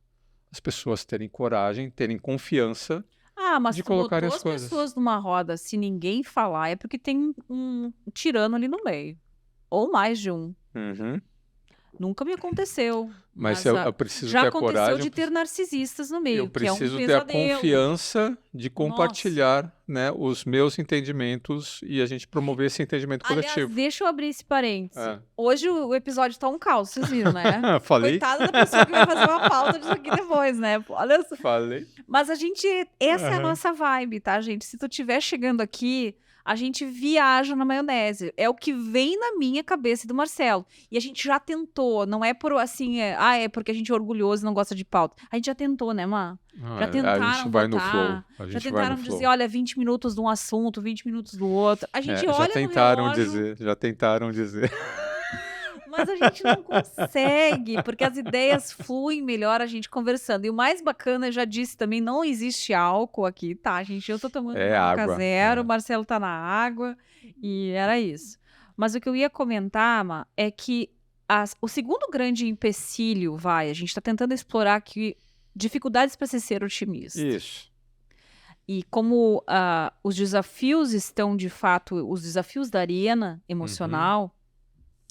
As pessoas terem coragem, terem confiança Mas de tu botou colocarem as as coisas. pessoas numa roda, se ninguém falar, é porque tem um tirano ali no meio. Ou mais de um. Uhum. Nunca me aconteceu. Mas Mas eu preciso já ter a aconteceu coragem, de ter narcisistas no meio, eu que é um preciso ter a pesadelo. confiança de Nossa. compartilhar, né, os meus entendimentos e a gente promover esse entendimento Aliás, coletivo. deixa eu abrir esse parênteses. É. Hoje o episódio tá um caos, vocês viram, né? Falei? Coitada da pessoa que vai fazer uma pauta disso aqui depois, né? Olha só. Falei. Mas essa é a Aham. nossa vibe, tá, gente? Se tu estiver chegando aqui, a gente viaja na maionese. É o que vem na minha cabeça e do Marcelo. E a gente já tentou, não é por assim, é porque a gente é orgulhoso e não gosta de pauta. A gente já tentou, né, Má? Já A tentaram gente vai no votar, flow. A já gente vai tentaram no flow. dizer, olha, 20 minutos de um assunto, 20 minutos do outro. A gente Já olha no tentaram relógio, dizer, já tentaram dizer. mas a gente não consegue, porque as ideias fluem melhor a gente conversando. E o mais bacana, eu já disse também, não existe álcool aqui, tá, gente? Eu tô tomando É Coca água. Zero, o É. Marcelo tá na água, e era isso. Mas o que eu ia comentar, Ma, é que o segundo grande empecilho, a gente tá tentando explorar aqui dificuldades para se ser otimista. Isso. E como os desafios estão, de fato, os desafios da arena emocional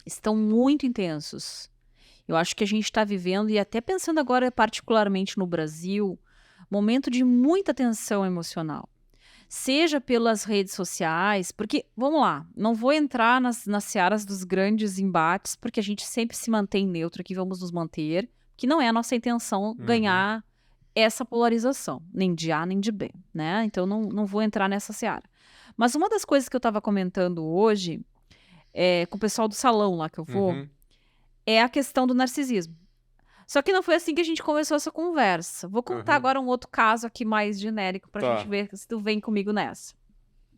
estão muito intensos. Eu acho que a gente está vivendo, e até pensando agora particularmente no Brasil, momento de muita tensão emocional. Seja pelas redes sociais, porque, vamos lá, não vou entrar nas searas dos grandes embates, porque a gente sempre se mantém neutro aqui, vamos nos manter, que não é a nossa intenção ganhar essa polarização, nem de A nem de B, né? Então não vou entrar nessa seara. Mas uma das coisas que eu estava comentando hoje, com o pessoal do salão lá que eu vou, é a questão do narcisismo. Só que não foi assim que a gente começou essa conversa. Vou contar agora um outro caso aqui mais genérico pra gente ver se tu vem comigo nessa.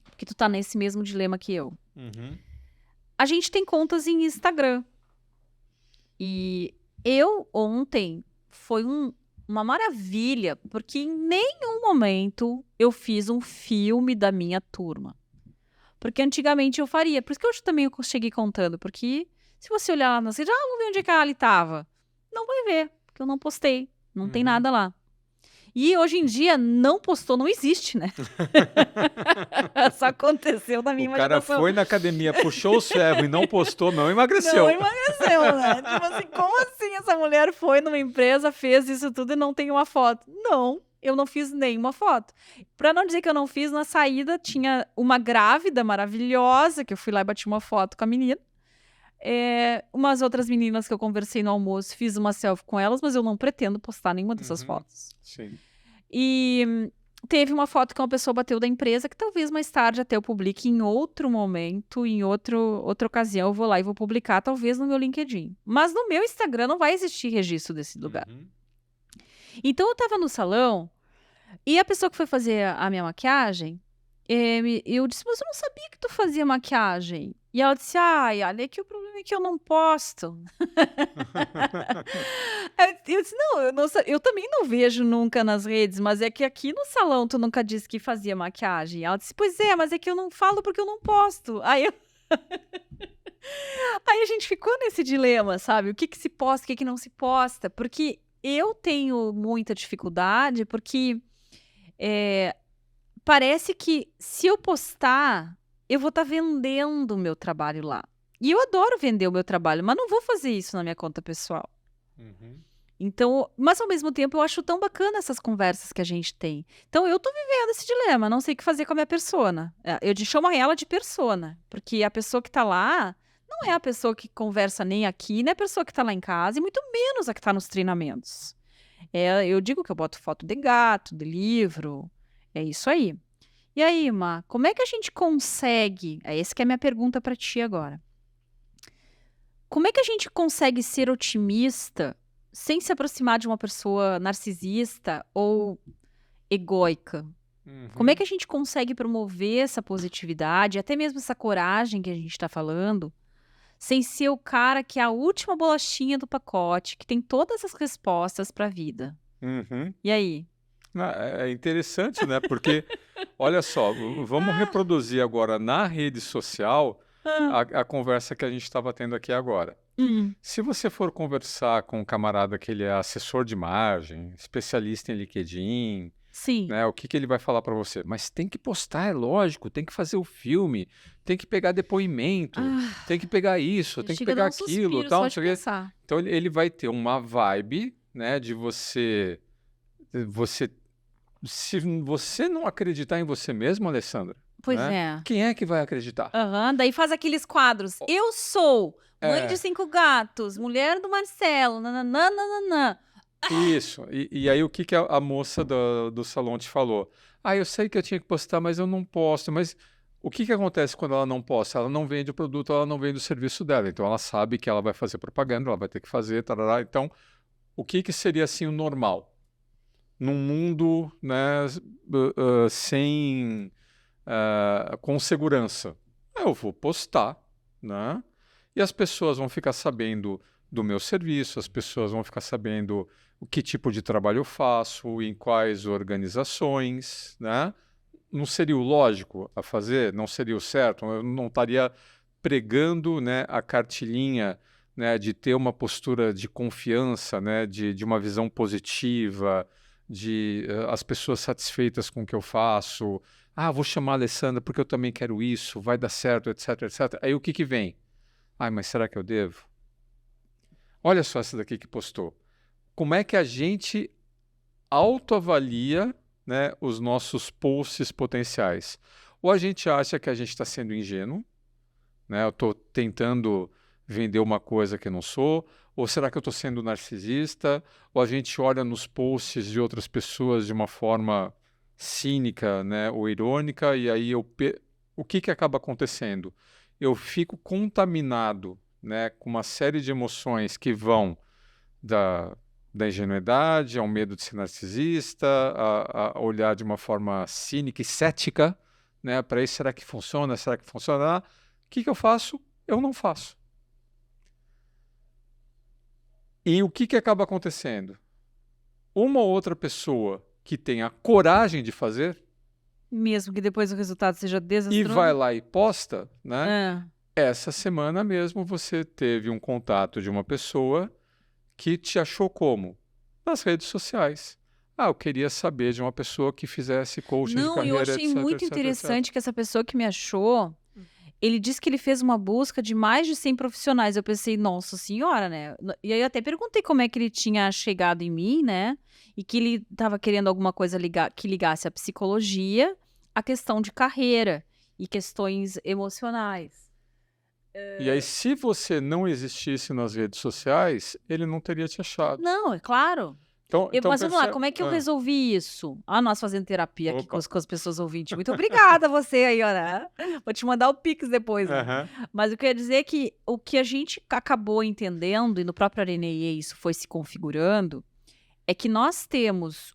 Porque tu tá nesse mesmo dilema que eu. A gente tem contas em Instagram. E eu ontem foi uma maravilha, porque em nenhum momento eu fiz um filme da minha turma. Porque antigamente eu faria. Por isso que eu também cheguei contando. Porque se você olhar lá nas redes, vamos ver onde é que a Ali tava. Não vai ver, porque eu não postei. Não tem nada lá. E hoje em dia, não postou, não existe, né? Só aconteceu na minha imaginação. O cara foi na academia, puxou o ferro e não postou, não emagreceu. Não emagreceu, né? Tipo assim, como assim essa mulher foi numa empresa, fez isso tudo e não tem uma foto? Não, eu não fiz nenhuma foto. Pra não dizer que eu não fiz, na saída tinha uma grávida maravilhosa, que eu fui lá e bati uma foto com a menina. Umas outras meninas que eu conversei no almoço, fiz uma selfie com elas, mas eu não pretendo postar nenhuma dessas fotos. Sim. E teve uma foto que uma pessoa bateu da empresa, que talvez mais tarde até eu publique em outro momento, em outra ocasião, eu vou lá e vou publicar, talvez no meu LinkedIn. Mas no meu Instagram não vai existir registro desse lugar. Então eu tava no salão e a pessoa que foi fazer a minha maquiagem, eu disse, mas eu não sabia que tu fazia maquiagem. E ela disse, ai, olha, que o problema é que eu não posto. Eu disse, não, eu também não vejo nunca nas redes, mas é que aqui no salão tu nunca disse que fazia maquiagem. Ela disse, pois é, mas é que eu não falo porque eu não posto. Aí a gente ficou nesse dilema, sabe? O que que se posta, o que que não se posta? Porque eu tenho muita dificuldade, porque é, parece que se eu postar, eu vou estar vendendo o meu trabalho lá. E eu adoro vender o meu trabalho, mas não vou fazer isso na minha conta pessoal. Uhum. Então, mas ao mesmo tempo eu acho tão bacana essas conversas que a gente tem. Então eu tô vivendo esse dilema, não sei o que fazer com a minha persona. Eu chamo ela de persona, porque a pessoa que tá lá não é a pessoa que conversa nem aqui, nem a pessoa que tá lá em casa, e muito menos a que tá nos treinamentos. Eu digo que eu boto foto de gato, de livro, é isso aí. E aí, Má, como é que a gente consegue? Essa que é a minha pergunta para ti agora. Como é que a gente consegue ser otimista sem se aproximar de uma pessoa narcisista ou egóica? Como é que a gente consegue promover essa positividade, até mesmo essa coragem que a gente está falando, sem ser o cara que é a última bolachinha do pacote, que tem todas as respostas para a vida? Uhum. E aí? É interessante, né? Porque, olha só, vamos reproduzir agora na rede social a conversa que a gente estava tendo aqui agora. Se você for conversar com um camarada que ele é assessor de imagem, especialista em LinkedIn, Sim. né, o que que ele vai falar para você? Mas tem que postar, é lógico, tem que fazer o filme, tem que pegar depoimento, tem que pegar isso, tem que Chega a dar pegar um aquilo, suspiro tal, só não de sei o quê. pensar. Então ele vai ter uma vibe, né, de você, se você não acreditar em você mesmo, Alessandra, Pois né, é. quem é que vai acreditar? Daí faz aqueles quadros. Eu sou mãe de 5 gatos, mulher do Marcelo, nananana. Isso. E aí o que que a moça do salão te falou? Ah, eu sei que eu tinha que postar, mas eu não posto. Mas o que que acontece quando ela não posta? Ela não vende o produto, ela não vende o serviço dela. Então ela sabe que ela vai fazer propaganda, ela vai ter que fazer, tarará. Então, o que que seria assim o normal? Num mundo, né, sem, com segurança. Eu vou postar, né? E as pessoas vão ficar sabendo do meu serviço, as pessoas vão ficar sabendo o que tipo de trabalho eu faço, em quais organizações, né? Não seria o lógico a fazer? Não seria o certo? Eu não estaria pregando, né, a cartilhinha, né, de ter uma postura de confiança, né, de uma visão positiva, de as pessoas satisfeitas com o que eu faço. Ah, vou chamar a Alessandra porque eu também quero isso, vai dar certo, etc, etc. Aí o que que vem? Ai, mas será que eu devo? Olha só essa daqui que postou. Como é que a gente autoavalia, né, os nossos posts potenciais? Ou a gente acha que a gente está sendo ingênuo, né? Eu estou tentando vender uma coisa que eu não sou, ou será que eu estou sendo narcisista? Ou a gente olha nos posts de outras pessoas de uma forma cínica, né, ou irônica, e aí o que que acaba acontecendo? Eu fico contaminado, né, com uma série de emoções que vão da ingenuidade ao medo de ser narcisista, a olhar de uma forma cínica e cética, né, para isso, será que funciona? Será que funciona? O que que eu faço? Eu não faço. E o que que acaba acontecendo? Uma ou outra pessoa que tem a coragem de fazer Mesmo que depois o resultado seja e desastroso. vai lá e posta, né? Ah, Essa semana mesmo você teve um contato de uma pessoa que te achou como? Nas redes sociais. Ah, eu queria saber de uma pessoa que fizesse coaching de Não, eu carreira, achei etc, muito etc, etc. interessante que essa pessoa que me achou, ele disse que ele fez uma busca de mais de 100 profissionais. Eu pensei, nossa senhora, né? E aí eu até perguntei como é que ele tinha chegado em mim, né? E que ele estava querendo alguma coisa que ligasse a psicologia, a questão de carreira e questões emocionais. E aí, se você não existisse nas redes sociais, ele não teria te achado. Não, é claro. Então Mas vamos lá, percebe... como é que eu resolvi isso? Nós fazendo terapia aqui Opa. com as pessoas ouvintes. Muito obrigada a você aí, ó, né? Vou te mandar o Pix depois, né? Aham. Mas eu queria dizer que o que a gente acabou entendendo, e no próprio Areneie isso foi se configurando, é que nós temos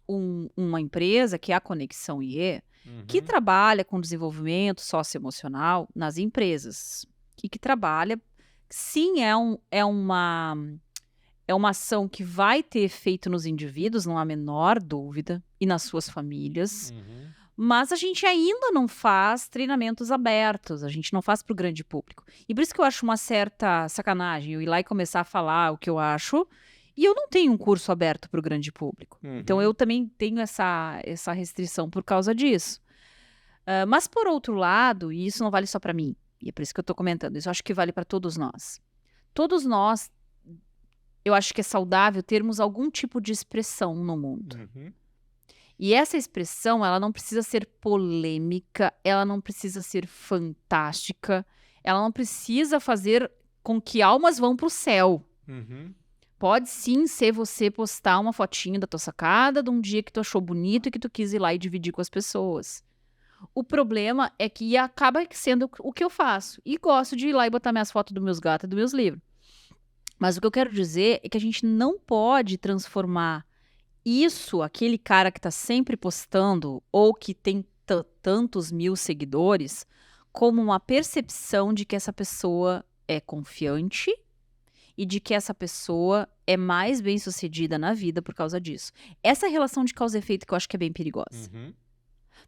uma empresa, que é a Conexão IE, que Uhum. trabalha com desenvolvimento socioemocional nas empresas. E que trabalha, sim, é uma ação que vai ter efeito nos indivíduos, não há a menor dúvida, e nas suas famílias. Uhum. Mas a gente ainda não faz treinamentos abertos, a gente não faz para o grande público. E por isso que eu acho uma certa sacanagem eu ir lá e começar a falar o que eu acho, e eu não tenho um curso aberto para o grande público. Então eu Uhum. também tenho essa restrição por causa disso. Mas por outro lado, e isso não vale só para mim, e é por isso que eu estou comentando, isso eu acho que vale para todos nós. Todos nós, eu acho que é saudável termos algum tipo de expressão no mundo. Uhum. E essa expressão, ela não precisa ser polêmica, ela não precisa ser fantástica, ela não precisa fazer com que almas vão para o céu. Uhum. Pode sim ser você postar uma fotinho da tua sacada de um dia que tu achou bonito e que tu quis ir lá e dividir com as pessoas. O problema é que acaba sendo o que eu faço. E gosto de ir lá e botar minhas fotos dos meus gatos e dos meus livros. Mas o que eu quero dizer é que a gente não pode transformar isso, aquele cara que tá sempre postando ou que tem tantos mil seguidores, como uma percepção de que essa pessoa é confiante e de que essa pessoa é mais bem-sucedida na vida por causa disso. Essa relação de causa e efeito que eu acho que é bem perigosa. Uhum.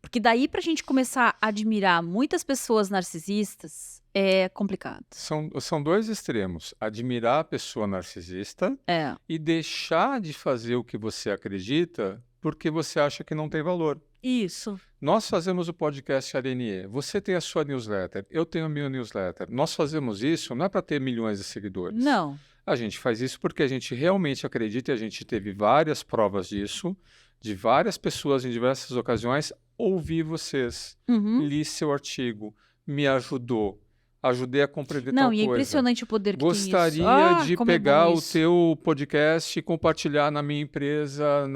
Porque daí pra gente começar a admirar muitas pessoas narcisistas é complicado. São dois extremos. Admirar a pessoa narcisista É, e deixar de fazer o que você acredita porque você acha que não tem valor. isso. Nós fazemos o podcast Arenie. Você tem a sua newsletter, eu tenho a minha newsletter. Nós fazemos isso não é para ter milhões de seguidores. Não. A gente faz isso porque a gente realmente acredita e a gente teve várias provas disso, de várias pessoas em diversas ocasiões. Ouvi vocês, Uhum. li seu artigo, me ajudou, ajudei a compreender Não, tal e é coisa. impressionante o poder que tem isso. Gostaria de Como é bom pegar o isso. teu podcast e compartilhar na minha empresa,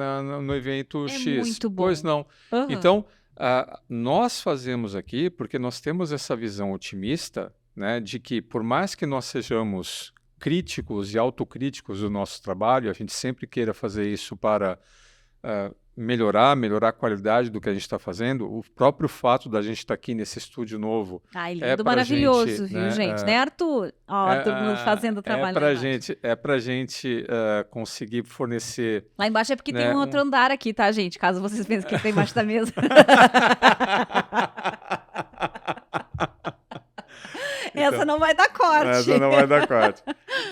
no evento É X. muito Pois bom. não. Aham. Então, nós fazemos aqui porque nós temos essa visão otimista, né, de que por mais que nós sejamos críticos e autocríticos do nosso trabalho, a gente sempre queira fazer isso para melhorar a qualidade do que a gente está fazendo. O próprio fato da gente estar aqui nesse estúdio novo Ai, é lindo, pra maravilhoso, gente, viu, né, gente? Né, Arthur? Ó, Arthur fazendo o trabalho lá embaixo. é pra gente conseguir fornecer, Lá embaixo é porque tem né, um outro andar aqui, tá, gente? Caso vocês pensem que tem embaixo da mesa. Essa Então, não vai dar corte. essa não vai dar corte.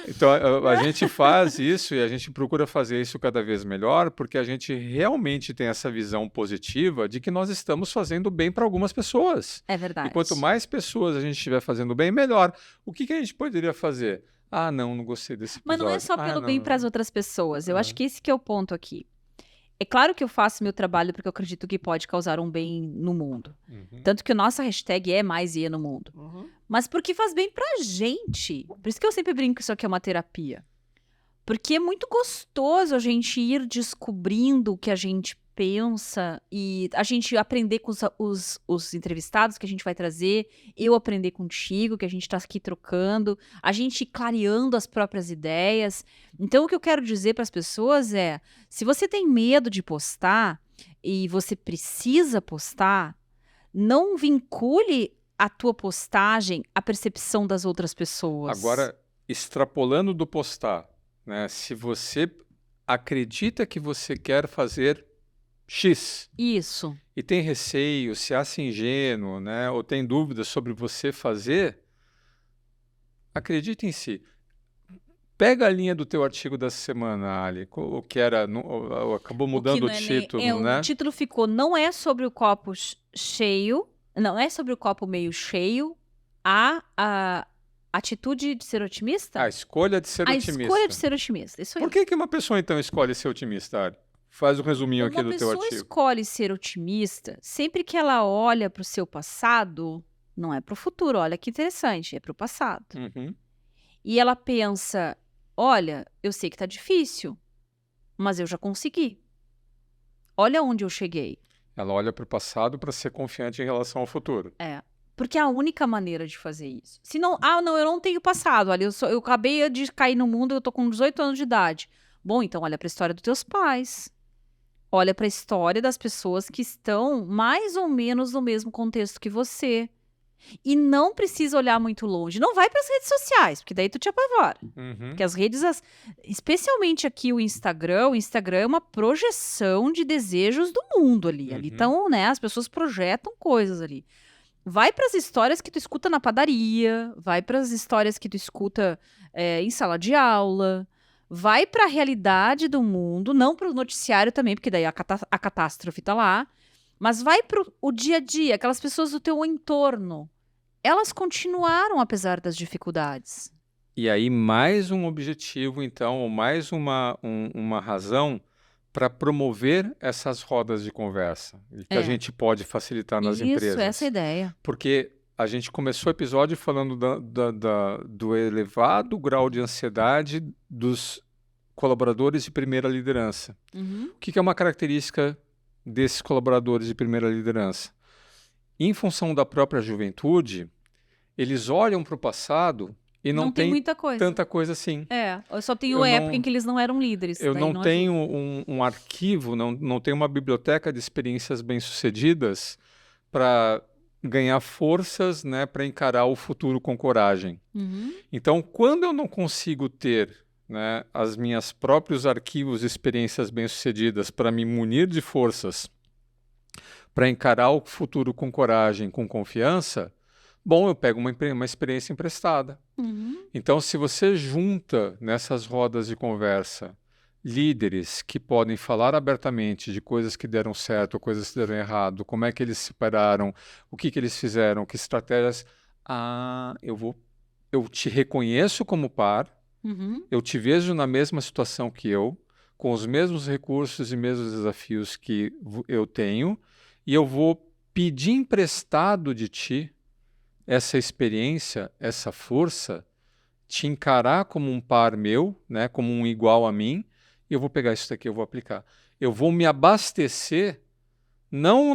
Então, a gente faz isso e a gente procura fazer isso cada vez melhor porque a gente realmente tem essa visão positiva de que nós estamos fazendo bem para algumas pessoas. É E verdade. quanto mais pessoas a gente estiver fazendo bem, melhor. O que a gente poderia fazer? Ah, não gostei desse Mas episódio. não é só pelo bem não. para as outras pessoas. Eu acho que esse que é o ponto aqui. É claro que eu faço meu trabalho porque eu acredito que pode causar um bem no mundo. Uhum. Tanto que a nossa hashtag é mais IE no mundo. Uhum. Mas porque faz bem pra gente. Por isso que eu sempre brinco que isso aqui é uma terapia. Porque é muito gostoso a gente ir descobrindo o que a gente pensa e a gente aprender com os entrevistados que a gente vai trazer, eu aprender contigo, que a gente tá aqui trocando, a gente clareando as próprias ideias. Então, o que eu quero dizer para as pessoas é, se você tem medo de postar e você precisa postar, não vincule a tua postagem à percepção das outras pessoas. Agora, extrapolando do postar, né? Se você acredita que você quer fazer X Isso. e tem receio, se acha ingênuo, né? Ou tem dúvidas sobre você fazer, acredite em si. Pega a linha do teu artigo dessa semana, Ali, o que era, acabou mudando o título, né? O título ficou, não é sobre o copo cheio, não é sobre o copo meio cheio, a atitude de ser otimista? A escolha de ser A otimista. escolha de ser otimista, isso aí. Por que uma pessoa, então, escolhe ser otimista, Ali? Faz um resuminho aqui do teu Uma pessoa artigo. escolhe ser otimista sempre que ela olha para o seu passado, não é para o futuro, olha que interessante, é para o passado. Uhum. E ela pensa, olha, eu sei que tá difícil, mas eu já consegui. Olha onde eu cheguei. Ela olha para o passado para ser confiante em relação ao futuro. É, porque é a única maneira de fazer isso. Se não, não, eu não tenho passado, olha, eu acabei de cair no mundo, eu tô com 18 anos de idade. Bom, então olha para a história dos teus pais. Olha para a história das pessoas que estão mais ou menos no mesmo contexto que você. E não precisa olhar muito longe. Não vai para as redes sociais, porque daí tu te apavora. Uhum. Porque as redes, especialmente aqui o Instagram é uma projeção de desejos do mundo ali. Ali Uhum. estão, né? As pessoas projetam coisas ali. Vai para as histórias que tu escuta na padaria, vai para as histórias que tu escuta em sala de aula, vai para a realidade do mundo, não para o noticiário também, porque daí a catástrofe tá lá, mas vai para o dia a dia, aquelas pessoas do teu entorno. Elas continuaram apesar das dificuldades. E aí, mais um objetivo, então, ou mais uma razão para promover essas rodas de conversa e que a gente pode facilitar nas Isso, empresas. essa é a ideia. Porque a gente começou o episódio falando do elevado grau de ansiedade dos colaboradores de primeira liderança. Uhum. O que é uma característica desses colaboradores de primeira liderança? Em função da própria juventude, eles olham para o passado e não tem tem muita coisa. tanta coisa assim. Eu só tenho Eu época não- em que eles não eram líderes. Eu daí não ajuda. tenho um arquivo, não tenho uma biblioteca de experiências bem-sucedidas para ganhar forças, né, para encarar o futuro com coragem. Uhum. Então, quando eu não consigo ter, né, as minhas próprios arquivos de experiências bem-sucedidas para me munir de forças para encarar o futuro com coragem, com confiança, bom, eu pego uma experiência emprestada. Uhum. Então, se você junta nessas rodas de conversa líderes que podem falar abertamente de coisas que deram certo, coisas que deram errado, como é que eles se separaram, o que eles fizeram, que estratégias. Eu te reconheço como par, Uhum. eu te vejo na mesma situação que eu, com os mesmos recursos e mesmos desafios que eu tenho, e eu vou pedir emprestado de ti essa experiência, essa força, te encarar como um par meu, né, como um igual a mim, e eu vou pegar isso daqui, eu vou aplicar. Eu vou me abastecer, não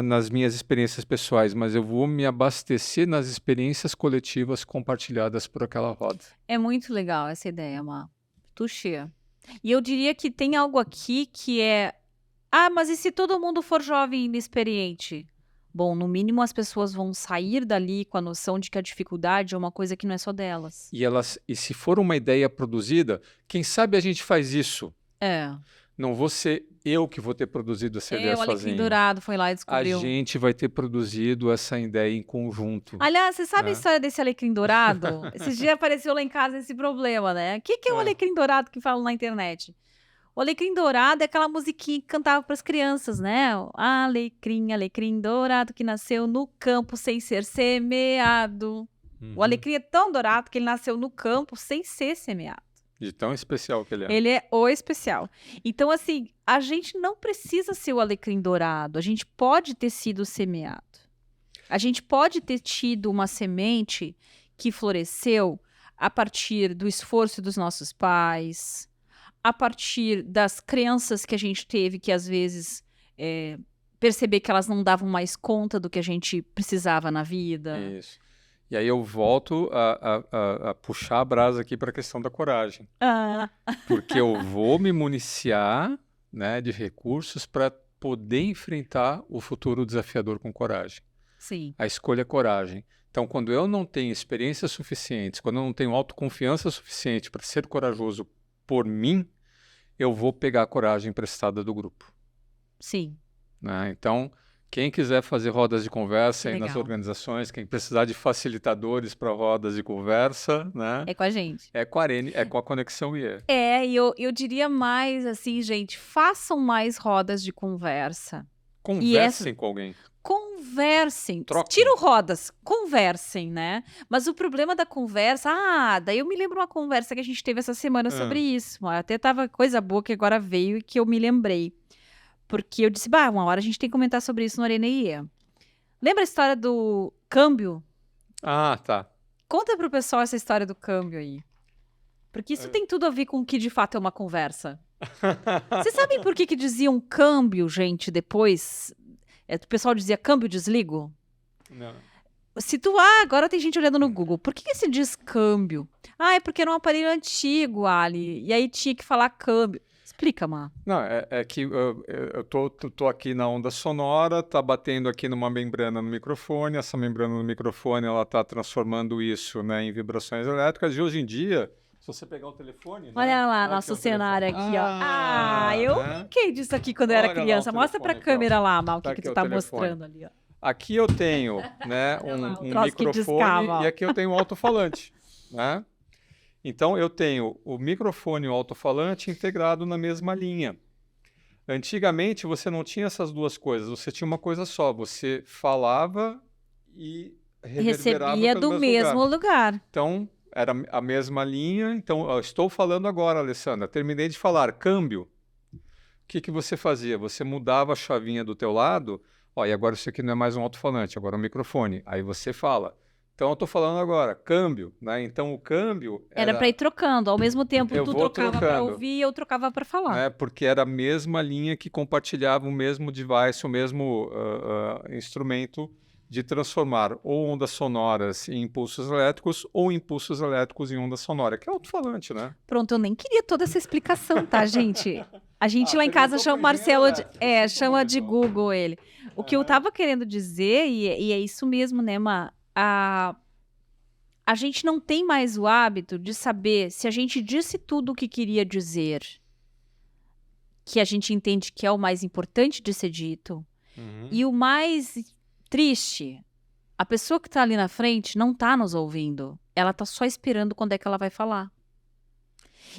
nas minhas experiências pessoais, mas eu vou me abastecer nas experiências coletivas compartilhadas por aquela roda. É muito legal essa ideia, Má. Tuxê. E eu diria que tem algo aqui que é... mas e se todo mundo for jovem e inexperiente? Bom, no mínimo as pessoas vão sair dali com a noção de que a dificuldade é uma coisa que não é só delas. E se for uma ideia produzida, quem sabe a gente faz isso. Não vou ser eu que vou ter produzido essa ideia o Alecrim sozinho. Dourado foi lá e A descobriu. gente vai ter produzido essa ideia em conjunto. Aliás, você sabe né? a história desse alecrim dourado? Esses dias apareceu lá em casa esse problema, né? O que é o alecrim dourado que falam na internet? O alecrim dourado é aquela musiquinha que cantava para as crianças, né? O alecrim dourado que nasceu no campo sem ser semeado. Uhum. O alecrim é tão dourado que ele nasceu no campo sem ser semeado. De tão especial que ele é. Ele é o especial. Então, assim, a gente não precisa ser o alecrim dourado. A gente pode ter sido semeado. A gente pode ter tido uma semente que floresceu a partir do esforço dos nossos pais, a partir das crenças que a gente teve, que às vezes perceber que elas não davam mais conta do que a gente precisava na vida. Isso. E aí eu volto a puxar a brasa aqui para a questão da coragem. Porque eu vou me municiar, né, de recursos para poder enfrentar o futuro desafiador com coragem. Sim. A escolha é coragem. Então, quando eu não tenho experiências suficientes, quando eu não tenho autoconfiança suficiente para ser corajoso por mim, eu vou pegar a coragem emprestada do grupo. Sim. Né? Então, quem quiser fazer rodas de conversa aí nas Legal. organizações, quem precisar de facilitadores para rodas de conversa, né? É com a gente. É com a Arene, é com a Conexão IE. E eu diria mais assim, gente, façam mais rodas de conversa. Conversem com alguém. Conversem. Troquem. Tiro rodas, conversem, né? Mas o problema da conversa... daí eu me lembro uma conversa que a gente teve essa semana sobre isso. Até tava coisa boa que agora veio e que eu me lembrei. Porque eu disse, uma hora a gente tem que comentar sobre isso no Arena IE. Lembra a história do câmbio? Tá. Conta pro pessoal essa história do câmbio aí. Porque isso tem tudo a ver com o que de fato é uma conversa. Vocês sabem por que diziam câmbio, gente, depois? O pessoal dizia câmbio desligo? Não. Se tu, agora tem gente olhando no Google, por que se diz câmbio? É porque era um aparelho antigo, Ali, e aí tinha que falar câmbio. Explica, Má. Não, é que eu tô aqui na onda sonora, tá batendo aqui numa membrana no microfone, essa membrana no microfone, ela tá transformando isso, né, em vibrações elétricas, e hoje em dia, se você pegar o telefone, né? Olha lá, Aqui é nosso o cenário telefone. aqui, ó. Eu né? brinquei disso aqui quando eu era Olha lá o criança. Mostra pra telefone aqui, ó. câmera lá, Má, o Tá que aqui tu o tá telefone. mostrando ali, ó. Aqui eu tenho, né, Olha lá, o um troço que microfone discava, ó. e aqui eu tenho um alto-falante, né? Então eu tenho o microfone e o alto-falante integrado na mesma linha. Antigamente você não tinha essas duas coisas, você tinha uma coisa só, você falava e reverberava Recebia pelo do mesmo lugar. mesmo lugar. Então era a mesma linha. Então ó, estou falando agora, Alessandra, terminei de falar, câmbio. O que você fazia? Você mudava a chavinha do teu lado, ó, e agora isso aqui não é mais um alto-falante, agora é um microfone. Aí você fala. Então eu estou falando agora, câmbio, né? Então o câmbio Era pra ir trocando. Ao mesmo tempo, eu tu vou trocava pra trocando, ouvir e eu trocava pra falar. né? Porque era a mesma linha que compartilhava o mesmo device, o mesmo instrumento de transformar ou ondas sonoras em impulsos elétricos ou impulsos elétricos em onda sonora, que é alto-falante, né? Pronto, eu nem queria toda essa explicação, tá, gente? A gente lá em casa perguntou chama o pro engenheiro Marcelo de... elétrico, você chama como de então? Google ele. O que eu tava querendo dizer, e é isso mesmo, né, Má? A gente não tem mais o hábito de saber se a gente disse tudo o que queria dizer, que a gente entende que é o mais importante de ser dito, e o mais triste, a pessoa que tá ali na frente não tá nos ouvindo. Ela tá só esperando quando é que ela vai falar.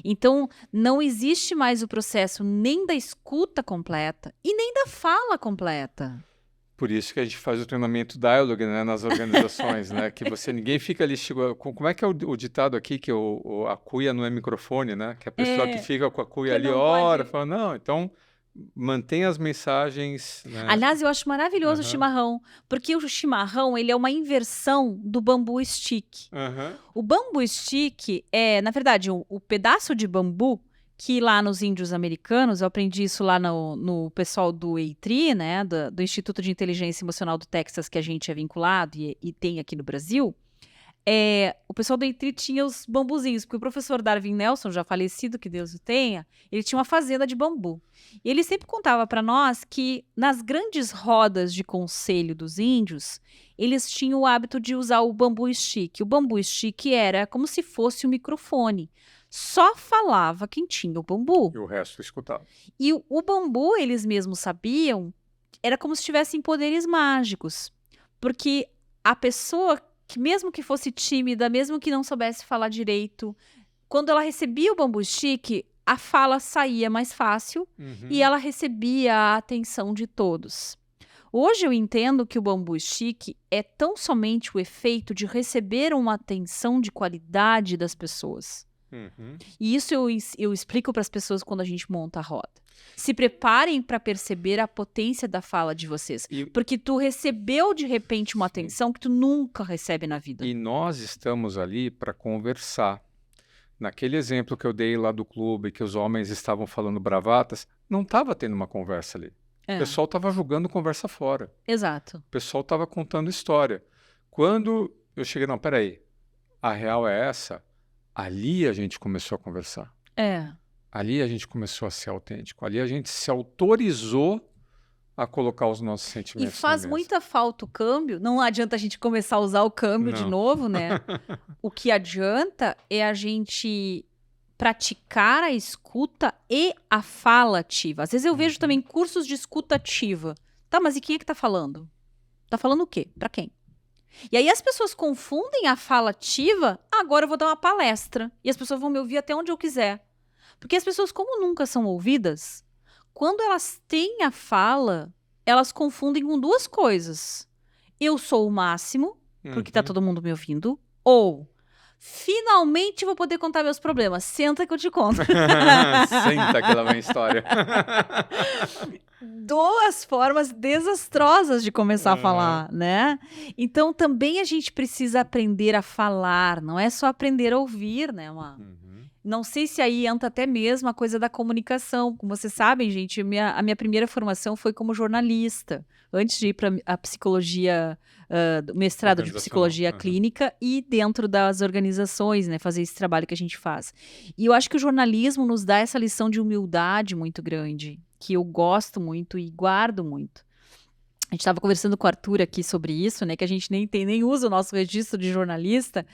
Então, não existe mais o processo nem da escuta completa e nem da fala completa. Por isso que a gente faz o treinamento dialogue, né, nas organizações, né? Que ninguém fica ali... Como é que é o ditado aqui, que a cuia não é microfone, né? Que a pessoa que fica com a cuia que ali não ora, pode- fala, não, então mantém as mensagens, né? Aliás, eu acho maravilhoso o Aham. chimarrão, porque o chimarrão, ele é uma inversão do bambu stick. Aham. O bambu stick é, na verdade, o pedaço de bambu que lá nos índios americanos, eu aprendi isso lá no pessoal do EITRI, né, do Instituto de Inteligência Emocional do Texas, que a gente é vinculado e tem aqui no Brasil. O pessoal do EITRI tinha os bambuzinhos, porque o professor Darwin Nelson, já falecido, que Deus o tenha, ele tinha uma fazenda de bambu. E ele sempre contava para nós que nas grandes rodas de conselho dos índios, eles tinham o hábito de usar o bambu stick. O bambu stick era como se fosse um microfone. Só falava quem tinha o bambu. E o resto escutava. E o bambu, eles mesmos sabiam, era como se tivessem poderes mágicos. Porque a pessoa, que mesmo que fosse tímida, mesmo que não soubesse falar direito, quando ela recebia o bambu stick, a fala saía mais fácil e ela recebia a atenção de todos. Hoje eu entendo que o bambu stick é tão somente o efeito de receber uma atenção de qualidade das pessoas. E isso eu explico para as pessoas quando a gente monta a roda. Se preparem para perceber a potência da fala de vocês. Porque tu recebeu de repente uma atenção que tu nunca recebe na vida. E nós estamos ali para conversar. Naquele exemplo que eu dei lá do clube, que os homens estavam falando bravatas, não estava tendo uma conversa ali. O pessoal estava jogando conversa fora. Exato. O pessoal estava contando história. Quando eu cheguei, não, peraí, a real é essa, ali a gente começou a conversar. Ali a gente começou a ser autêntico. Ali a gente se autorizou a colocar os nossos E sentimentos faz na mesa. muita falta o câmbio. Não adianta a gente começar a usar o câmbio de Não. novo, né? O que adianta é a gente praticar a escuta e a fala ativa. Às vezes eu vejo também cursos de escuta ativa. Tá, mas e quem é que tá falando? Tá falando o quê? Pra quem? E aí as pessoas confundem a fala ativa. Agora eu vou dar uma palestra e as pessoas vão me ouvir até onde eu quiser. Porque as pessoas, como nunca são ouvidas, quando elas têm a fala, elas confundem com duas coisas. Eu sou o máximo, porque tá todo mundo me ouvindo, ou finalmente vou poder contar meus problemas. Senta que eu te conto. Senta que lá vem história. Duas formas desastrosas de começar a falar, né? Então também a gente precisa aprender a falar, não é só aprender a ouvir, né, Má? Não sei se aí entra até mesmo a coisa da comunicação. Como vocês sabem, gente, a minha primeira formação foi como jornalista, antes de ir para a psicologia, do mestrado de Organizacional. psicologia clínica e dentro das organizações, né, fazer esse trabalho que a gente faz. E eu acho que o jornalismo nos dá essa lição de humildade muito grande, que eu gosto muito e guardo muito. A gente estava conversando com o Arthur aqui sobre isso, né? Que a gente nem usa o nosso registro de jornalista,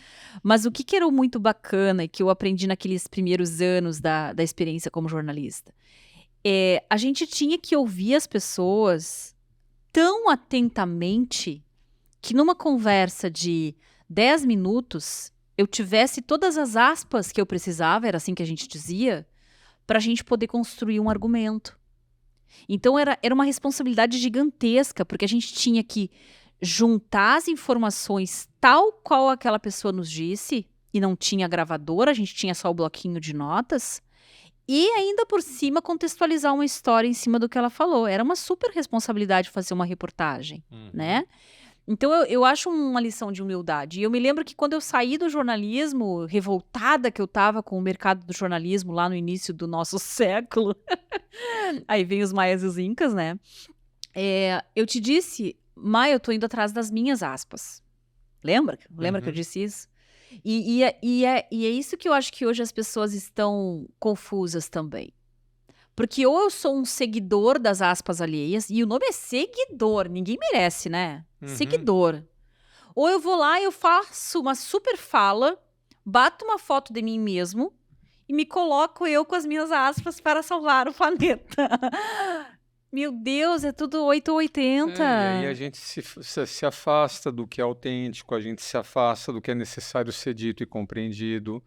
mas o que era muito bacana e que eu aprendi naqueles primeiros anos da experiência como jornalista? A gente tinha que ouvir as pessoas tão atentamente que numa conversa de 10 minutos eu tivesse todas as aspas que eu precisava, era assim que a gente dizia, para a gente poder construir um argumento. Então era uma responsabilidade gigantesca, porque a gente tinha que juntar as informações tal qual aquela pessoa nos disse, e não tinha gravadora, a gente tinha só o bloquinho de notas, e ainda por cima contextualizar uma história em cima do que ela falou. Era uma super responsabilidade fazer uma reportagem, né? Então eu acho uma lição de humildade. E eu me lembro que quando eu saí do jornalismo, revoltada que eu estava com o mercado do jornalismo lá no início do nosso século, aí vem os maias e os incas, né? Eu te disse, Maia, eu tô indo atrás das minhas aspas. Lembra? Lembra que eu disse isso? E é isso que eu acho que hoje as pessoas estão confusas também. Porque ou eu sou um seguidor das aspas alheias, e o nome é seguidor, ninguém merece, né? Seguidor. Ou eu vou lá e eu faço uma super fala, bato uma foto de mim mesmo e me coloco eu com as minhas aspas para salvar o planeta. Meu Deus, é tudo 8 ou 80. E aí a gente se afasta do que é autêntico, a gente se afasta do que é necessário ser dito e compreendido.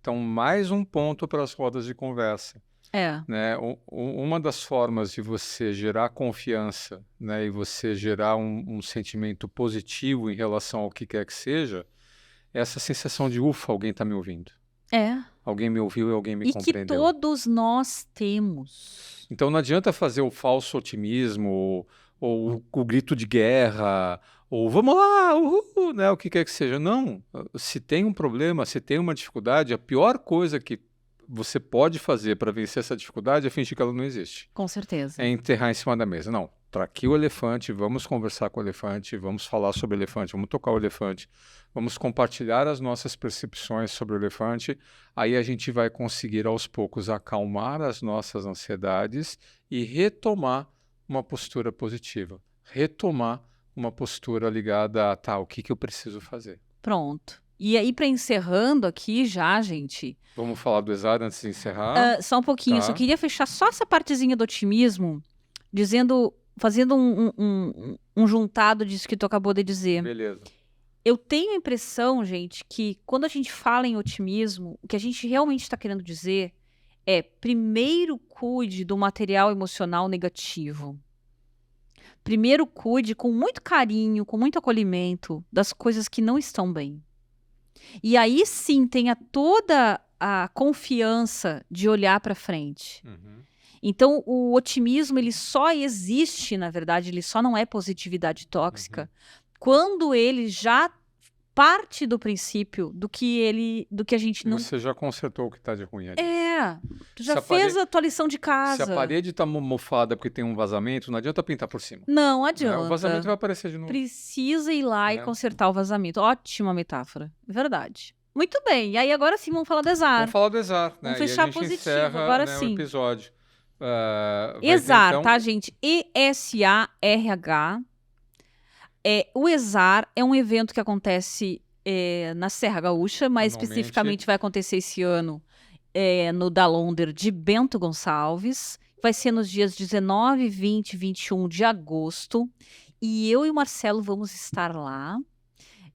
Então, mais um ponto para as rodas de conversa. Né? Uma das formas de você gerar confiança, né, e você gerar um sentimento positivo em relação ao que quer que seja, é essa sensação de ufa, alguém está me ouvindo. Alguém me ouviu e alguém me compreendeu. E que todos nós temos. Então não adianta fazer o falso otimismo, ou o grito de guerra, ou vamos lá, uhul, né, o que quer que seja. Não, se tem um problema, se tem uma dificuldade, a pior coisa que você pode fazer para vencer essa dificuldade é fingir que ela não existe. Com certeza. É enterrar em cima da mesa. Não, tá aqui o elefante, vamos conversar com o elefante, vamos falar sobre o elefante, vamos tocar o elefante, vamos compartilhar as nossas percepções sobre o elefante, aí a gente vai conseguir aos poucos acalmar as nossas ansiedades e retomar uma postura positiva. Retomar uma postura ligada a, tá, o que eu preciso fazer? Pronto. E aí, para encerrando aqui já, gente... Vamos falar do ESAR antes de encerrar? Só um pouquinho, eu só queria fechar só essa partezinha do otimismo, fazendo um juntado disso que tu acabou de dizer. Beleza. Eu tenho a impressão, gente, que quando a gente fala em otimismo, o que a gente realmente está querendo dizer é, primeiro cuide do material emocional negativo. Primeiro cuide com muito carinho, com muito acolhimento das coisas que não estão bem. E aí sim tenha toda a confiança de olhar para frente. Então o otimismo ele só existe, na verdade, ele só não é positividade tóxica quando ele já parte do princípio do que a gente não... Você já consertou o que está de ruim ali. Tu já fez a tua lição de casa. Se a parede está mofada porque tem um vazamento, não adianta pintar por cima. Não adianta. O vazamento vai aparecer de novo. Precisa ir lá e consertar o vazamento. Ótima metáfora. Verdade. Muito bem. E aí agora sim vamos falar do ESAR. Vamos falar do ESAR, né? Vamos fechar e a gente positivo, encerra, agora né, sim. o episódio. ESAR, então... tá, gente? ESARH. O ESAR é um evento que acontece na Serra Gaúcha, mas especificamente vai acontecer esse ano no Dalonder de Bento Gonçalves. Vai ser nos dias 19, 20 e 21 de agosto. E eu e o Marcelo vamos estar lá.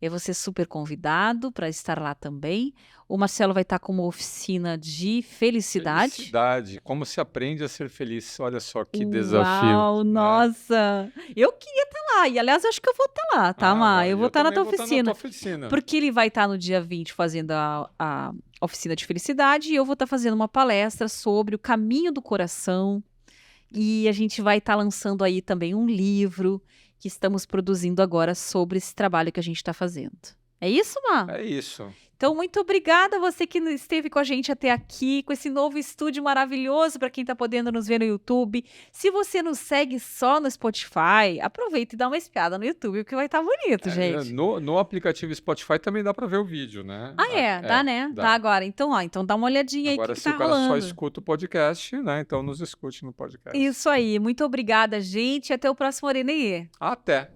Eu vou ser super convidado para estar lá também. O Marcelo vai estar com uma oficina de felicidade. Felicidade. Como se aprende a ser feliz. Olha só que desafio. Uau, nossa. Eu queria estar lá. E, aliás, acho que eu vou estar lá, tá, Má? Eu vou estar na tua oficina. Porque ele vai estar no dia 20 fazendo a oficina de felicidade e eu vou estar fazendo uma palestra sobre o caminho do coração. E a gente vai estar lançando aí também um livro que estamos produzindo agora sobre esse trabalho que a gente está fazendo. É isso, Má? É isso. Então, muito obrigada a você que esteve com a gente até aqui, com esse novo estúdio maravilhoso para quem está podendo nos ver no YouTube. Se você nos segue só no Spotify, aproveita e dá uma espiada no YouTube, porque vai estar bonito, gente. No aplicativo Spotify também dá para ver o vídeo, né? Dá, né? Dá. Tá agora. Então, então dá uma olhadinha aí Agora, que se tá o cara só rolando. escuta o podcast, né? Então nos escute no podcast. Isso aí. Muito obrigada, gente. Até o próximo Orenê. Até!